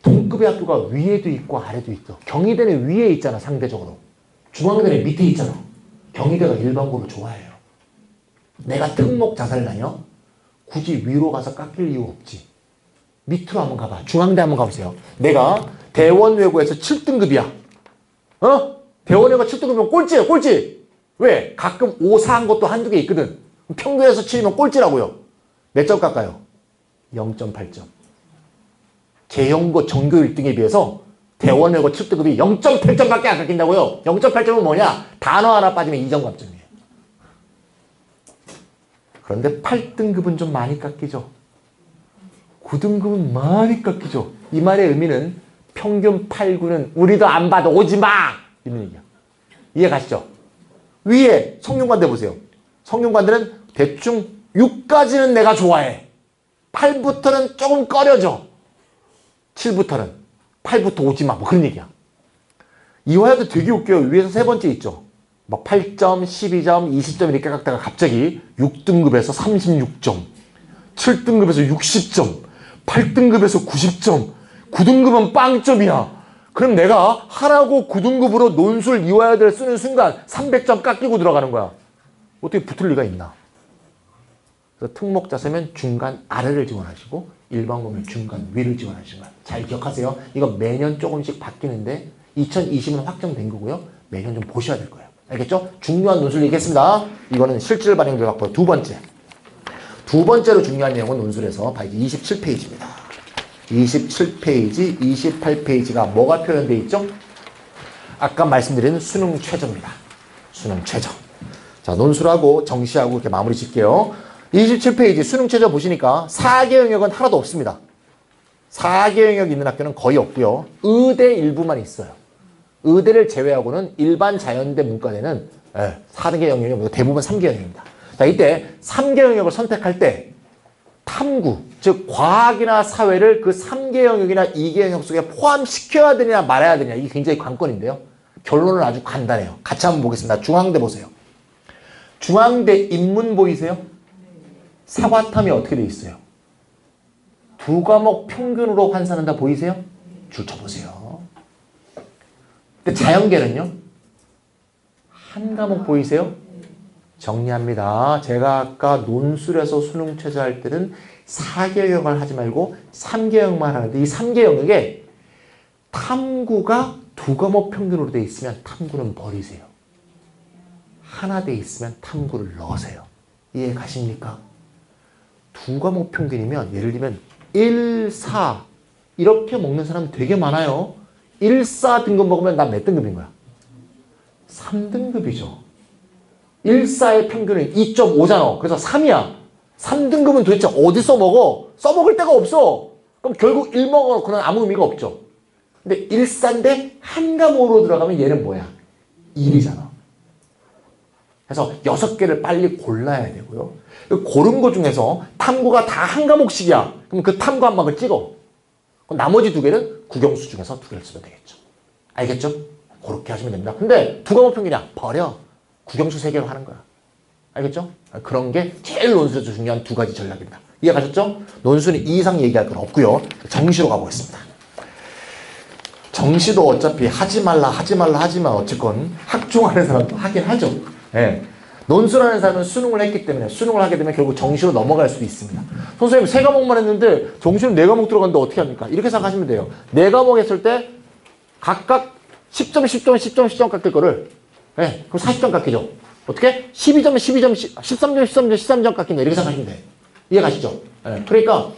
동급의 학교가 위에도 있고 아래도 있어. 경희대는 위에 있잖아 상대적으로. 중앙대는 밑에 있잖아. 경희대가 일반고를 좋아해요. 내가 특목 자살 다녀? 굳이 위로 가서 깎일 이유 없지. 밑으로 한번 가봐. 중앙대 한번 가보세요. 내가 대원외고에서 7등급이야. 어? 대원외고 7등급이면 꼴찌예요. 꼴찌. 왜? 가끔 5, 4한 것도 한두 개 있거든. 평균에서 7이면 꼴찌라고요. 몇 점 깎아요? 0.8점. 재형고 전교 1등에 비해서 대원외고 7등급이 0.8점밖에 안 깎인다고요. 0.8점은 뭐냐? 단어 하나 빠지면 2점 감점이에요. 그런데 8등급은 좀 많이 깎이죠. 9등급은 많이 깎이죠. 이 말의 의미는 평균 8, 9는 우리도 안 봐도 오지 마! 이런 얘기야. 이해 가시죠? 위에 성균관대 보세요. 성균관대는 대충 6까지는 내가 좋아해. 8부터는 조금 꺼려져. 7부터는 8부터 오지 마. 뭐 그런 얘기야. 이화여도 되게 웃겨요. 위에서 세 번째 있죠. 막 8점, 12점, 20점 이렇게 깎다가 갑자기 6등급에서 36점, 7등급에서 60점, 8등급에서 90점, 9등급은 빵점이야. 그럼 내가 하라고 9등급으로 논술 이화여대를 쓰는 순간 300점 깎이고 들어가는 거야. 어떻게 붙을 리가 있나? 그래서 특목자 쓰면 중간 아래를 지원하시고 일반고면 중간 위를 지원하시는 거야. 잘 기억하세요. 이거 매년 조금씩 바뀌는데 2020은 확정된 거고요. 매년 좀 보셔야 될 거예요. 알겠죠? 중요한 논술 얘기했습니다. 이거는 실질 반영 결과표 두 번째. 두 번째로 중요한 내용은 논술에서 27페이지입니다. 27페이지, 28페이지가 뭐가 표현되어 있죠? 아까 말씀드린 수능 최저입니다. 수능 최저. 자, 논술하고 정시하고 이렇게 마무리 짓게요. 27페이지 수능 최저 보시니까 4개 영역은 하나도 없습니다. 4개 영역 있는 학교는 거의 없고요. 의대 일부만 있어요. 의대를 제외하고는 일반 자연대 문과대는 4개 영역이 대부분 3개 영역입니다. 자, 이때 3개 영역을 선택할 때 탐구, 즉 과학이나 사회를 그 3개 영역이나 2개 영역 속에 포함시켜야 되냐 말아야 되냐 이게 굉장히 관건인데요. 결론은 아주 간단해요. 같이 한번 보겠습니다. 중앙대 보세요. 중앙대 인문 보이세요? 사과탐이 어떻게 돼 있어요? 두 과목 평균으로 환산한다 보이세요? 줄 쳐보세요. 근데 자연계는요? 한 과목 보이세요? 정리합니다. 제가 아까 논술에서 수능 최저할 때는 4개 영역을 하지 말고 3개 영역만 하는데 이 3개 영역에 탐구가 두 과목 평균으로 돼 있으면 탐구는 버리세요. 하나 돼 있으면 탐구를 넣으세요. 이해 가십니까? 두 과목 평균이면 예를 들면 1, 4 이렇게 먹는 사람 되게 많아요. 1, 4 등급 먹으면 난 몇 등급인 거야? 3등급이죠. 1, 4의 평균은 2.5잖아. 그래서 3이야. 3등급은 도대체 어디서 먹어? 써먹을 데가 없어. 그럼 결국 1 먹어놓고는 아무 의미가 없죠. 근데 1, 4인데 한 과목으로 들어가면 얘는 뭐야? 1이잖아. 그래서 6개를 빨리 골라야 되고요. 고른 거 중에서 탐구가 다 한 과목씩이야. 그럼 그 탐구 한 방을 찍어. 그럼 나머지 2개는 국영수 중에서 2개를 쓰면 되겠죠. 알겠죠? 그렇게 하시면 됩니다. 근데 두 과목 평균이야. 버려. 국영수 3개로 하는 거야. 알겠죠? 그런 게 제일 논술에서 중요한 두 가지 전략입니다. 이해가셨죠? 논술은 이 이상 얘기할 건 없고요. 정시로 가보겠습니다. 정시도 어차피 하지 말라 하지만 어쨌건 학종하는 사람도 하긴 하죠. 예. 논술하는 사람은 수능을 했기 때문에 수능을 하게 되면 결국 정시로 넘어갈 수도 있습니다. 선생님 세 과목만 했는데 정시는 네 과목 들어갔는데 어떻게 합니까? 이렇게 생각하시면 돼요. 네 과목 했을 때 각각 10점, 10점, 10점, 10점 깎일 거를 그럼 40점 깎이죠. 어떻게? 12점, 12점, 13점, 13점, 13점 깎인다. 이렇게 생각하시면 돼. 이해가시죠? 그러니까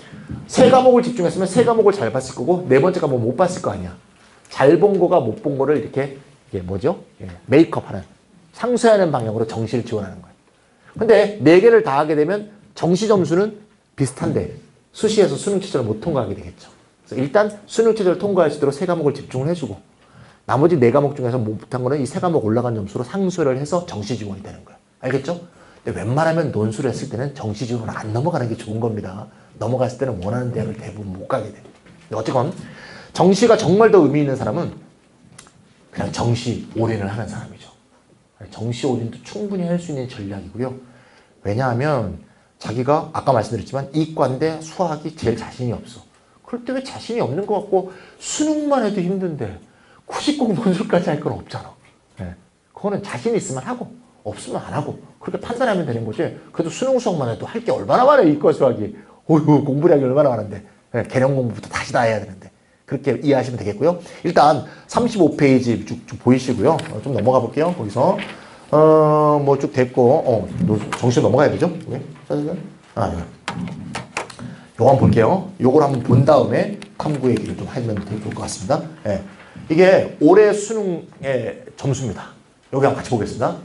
세 과목을 집중했으면 세 과목을 잘 봤을 거고 네 번째 과목 못 봤을 거 아니야. 잘 본 거가 못 본 거를 이렇게 이게 뭐죠? 메이크업하는 상쇄하는 방향으로 정시를 지원하는 거예요. 근데 네 개를 다 하게 되면 정시 점수는 비슷한데 수시에서 수능 최저를 못 통과하게 되겠죠. 그래서 일단 수능 최저를 통과할 수 있도록 세 과목을 집중을 해주고 나머지 네 과목 중에서 못한 거는 이 세 과목 올라간 점수로 상쇄를 해서 정시 지원이 되는 거예요. 알겠죠? 근데 웬만하면 논술을 했을 때는 정시 지원을 안 넘어가는 게 좋은 겁니다. 넘어갔을 때는 원하는 대학을 대부분 못 가게 돼요. 어쨌건 정시가 정말 더 의미 있는 사람은 그냥 정시 올인을 하는 사람이죠. 정시 올인도 충분히 할 수 있는 전략이고요. 왜냐하면 자기가 아까 말씀드렸지만 이과인데 수학이 제일 자신이 없어. 그럴 때 왜 자신이 없는 것 같고 수능만 해도 힘든데 굳이 꼭 논술까지 할 건 없잖아. 그거는 자신 있으면 하고 없으면 안 하고 그렇게 판단하면 되는 거지. 그래도 수능 수학만 해도 할 게 얼마나 많아요. 이과 수학이. 어휴 공부량이 얼마나 많은데. 개념 공부부터 다시 다 해야 되는데. 그렇게 이해하시면 되겠고요. 일단 35페이지 쭉 보이시고요. 좀 넘어가 볼게요. 거기서 뭐 쭉 됐고 정신 넘어가야 되죠? 네. 요거 한번 볼게요. 요걸 한번 본 다음에 탐구 얘기를 좀 하면 좋을 것 같습니다. 이게 올해 수능의 점수입니다. 여기 한번 같이 보겠습니다.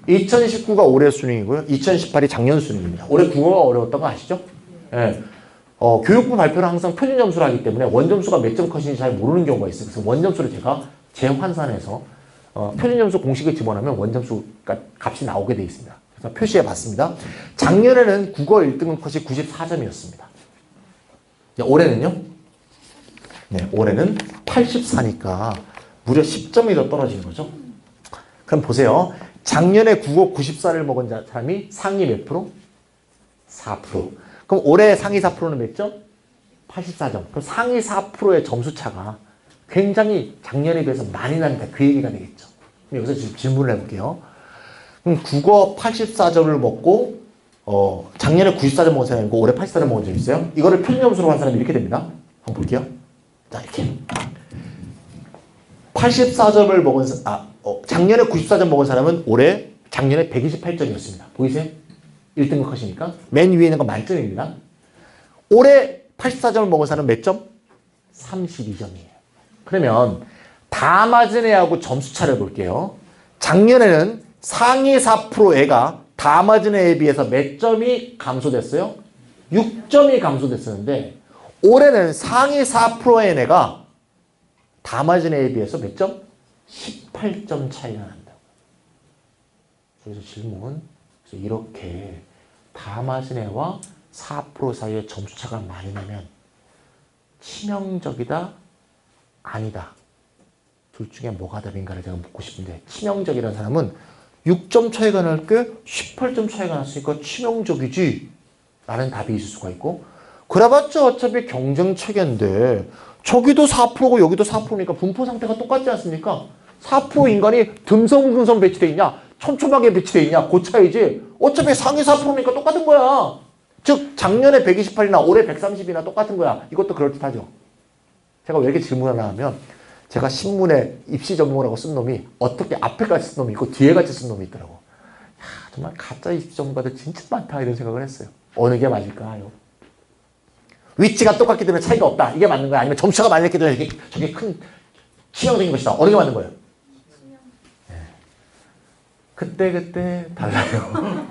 2019가 올해 수능이고요. 2018이 작년 수능입니다. 올해 국어가 어려웠던 거 아시죠? 교육부 발표를 항상 표준 점수를 하기 때문에 원점수가 몇 점 컷인지 잘 모르는 경우가 있어요. 그래서 원점수를 제가 재환산해서 표준 점수 공식을 집어넣으면 원점수 값이 나오게 되어 있습니다. 그래서 표시해 봤습니다. 작년에는 국어 1등급 컷이 94점이었습니다. 올해는요? 네, 올해는 84니까 무려 10점이 더 떨어진 거죠. 그럼 보세요. 작년에 국어 94를 먹은 사람이 상위 몇 프로? 4%. 그럼 올해 상위 4%는 몇 점? 84점. 그럼 상위 4%의 점수 차가 굉장히 작년에 비해서 많이 난다. 그 얘기가 되겠죠. 그럼 여기서 질문을 해볼게요. 그럼 국어 84점을 먹고 작년에 94점 먹은 사람이 있고 올해 84점 먹은 사람이 있어요. 이거를 표준 점수로 한 사람이 이렇게 됩니다. 한번 볼게요. 자 이렇게 84점을 먹은 작년에 94점 먹은 사람은 올해 작년에 128점이었습니다. 보이세요? 1등급 컷이니까 맨 위에 있는 건 만점입니다. 올해 84점을 먹은 사람은 몇 점? 32점이에요. 그러면 다 맞은 애하고 점수 차를 볼게요. 작년에는 상위 4% 애가 다 맞은 애에 비해서 몇 점이 감소됐어요? 6점이 감소됐었는데 올해는 상위 4%의 애가 다 맞은 애에 비해서 몇 점? 18점 차이가 난다고. 그래서 질문 그래서 이렇게 다 맞은 애와 4% 사이에 점수 차가 많이 나면 치명적이다? 아니다. 둘 중에 뭐가 답인가를 제가 묻고 싶은데 치명적이라는 사람은 6점 차이가 날 게 18점 차이가 났으니까 치명적이지 라는 답이 있을 수가 있고 그래봤자 어차피 경쟁 체계인데 저기도 4%고 여기도 4%니까 분포 상태가 똑같지 않습니까? 4% 인간이 듬성듬성 배치돼 있냐 촘촘하게 배치돼 있냐 그 차이지 어차피 상위 4%니까 똑같은 거야. 즉 작년에 128이나 올해 130이나 똑같은 거야. 이것도 그럴듯하죠. 제가 왜 이렇게 질문을 하냐면 제가 신문에 입시 전문가라고 쓴 놈이 어떻게 앞에까지 쓴 놈이 있고 뒤에까지 쓴 놈이 있더라고. 야, 정말 가짜 입시 전문가들 진짜 많다 이런 생각을 했어요. 어느 게 맞을까요? 위치가 똑같기 때문에 차이가 없다. 이게 맞는 거야? 아니면 점수가 많이 했기 때문에 저게 큰 치명적인 것이다. 어느 게 맞는 거예요? 네. 그때 달라요.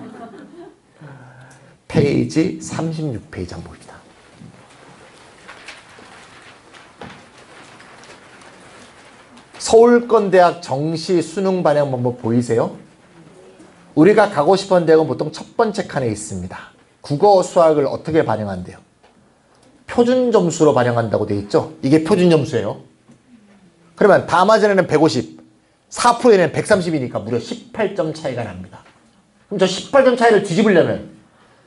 페이지 36페이지 한번 봅시다. 서울권대학 정시 수능 반영 방법 보이세요? 우리가 가고 싶은 대학은 보통 첫 번째 칸에 있습니다. 국어, 수학을 어떻게 반영한대요? 표준 점수로 반영한다고 돼 있죠? 이게 표준 점수예요. 그러면 다 맞은 애는 150, 4%에는 130이니까 무려 18점 차이가 납니다. 그럼 저 18점 차이를 뒤집으려면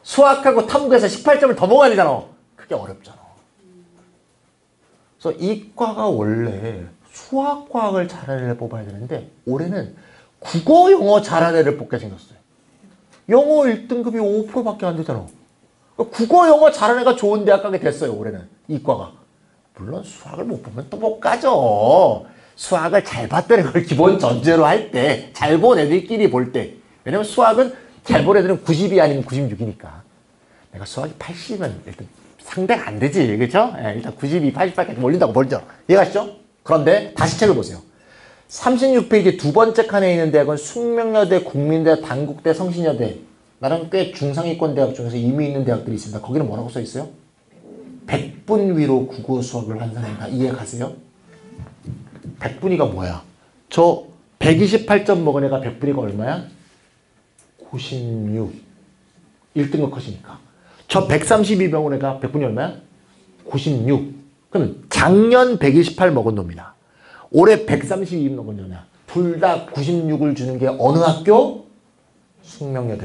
수학하고 탐구에서 18점을 더 먹어야 되잖아. 그게 어렵잖아. 그래서 이과가 원래 수학과학을 잘하는 애를 뽑아야 되는데 올해는 국어, 영어 잘하는 애를 뽑게 생겼어요. 영어 1등급이 5%밖에 안 되잖아. 국어, 영어 잘하는 애가 좋은 대학 가게 됐어요. 올해는 이과가. 물론 수학을 못 보면 또 못 가죠. 수학을 잘 봤다는 걸 기본 전제로 할 때, 잘 본 애들끼리 볼 때. 왜냐면 수학은 잘 본 애들은 90이 아니면 96이니까. 내가 수학이 80이면 일단 상대가 안 되지. 그렇죠? 예, 일단 92, 80밖에 올린다고 벌죠. 이해가시죠? 그런데 다시 책을 보세요. 36페이지 두 번째 칸에 있는 대학은 숙명여대, 국민대, 단국대, 성신여대. 나름 꽤 중상위권 대학 중에서 이미 있는 대학들이 있습니다. 거기는 뭐라고 써 있어요? 100분 위로 국어 수학을 완성한다. 이해 가세요? 100분위가 뭐야? 저 128점 먹은 애가 100분위가 얼마야? 96. 1등급 컷이니까. 저 132 먹은 애가 100분위 얼마야? 96. 그럼 작년 128 먹은 놈이나 올해 132 먹은 놈이나 둘 다 96을 주는 게 어느 학교? 숙명여대.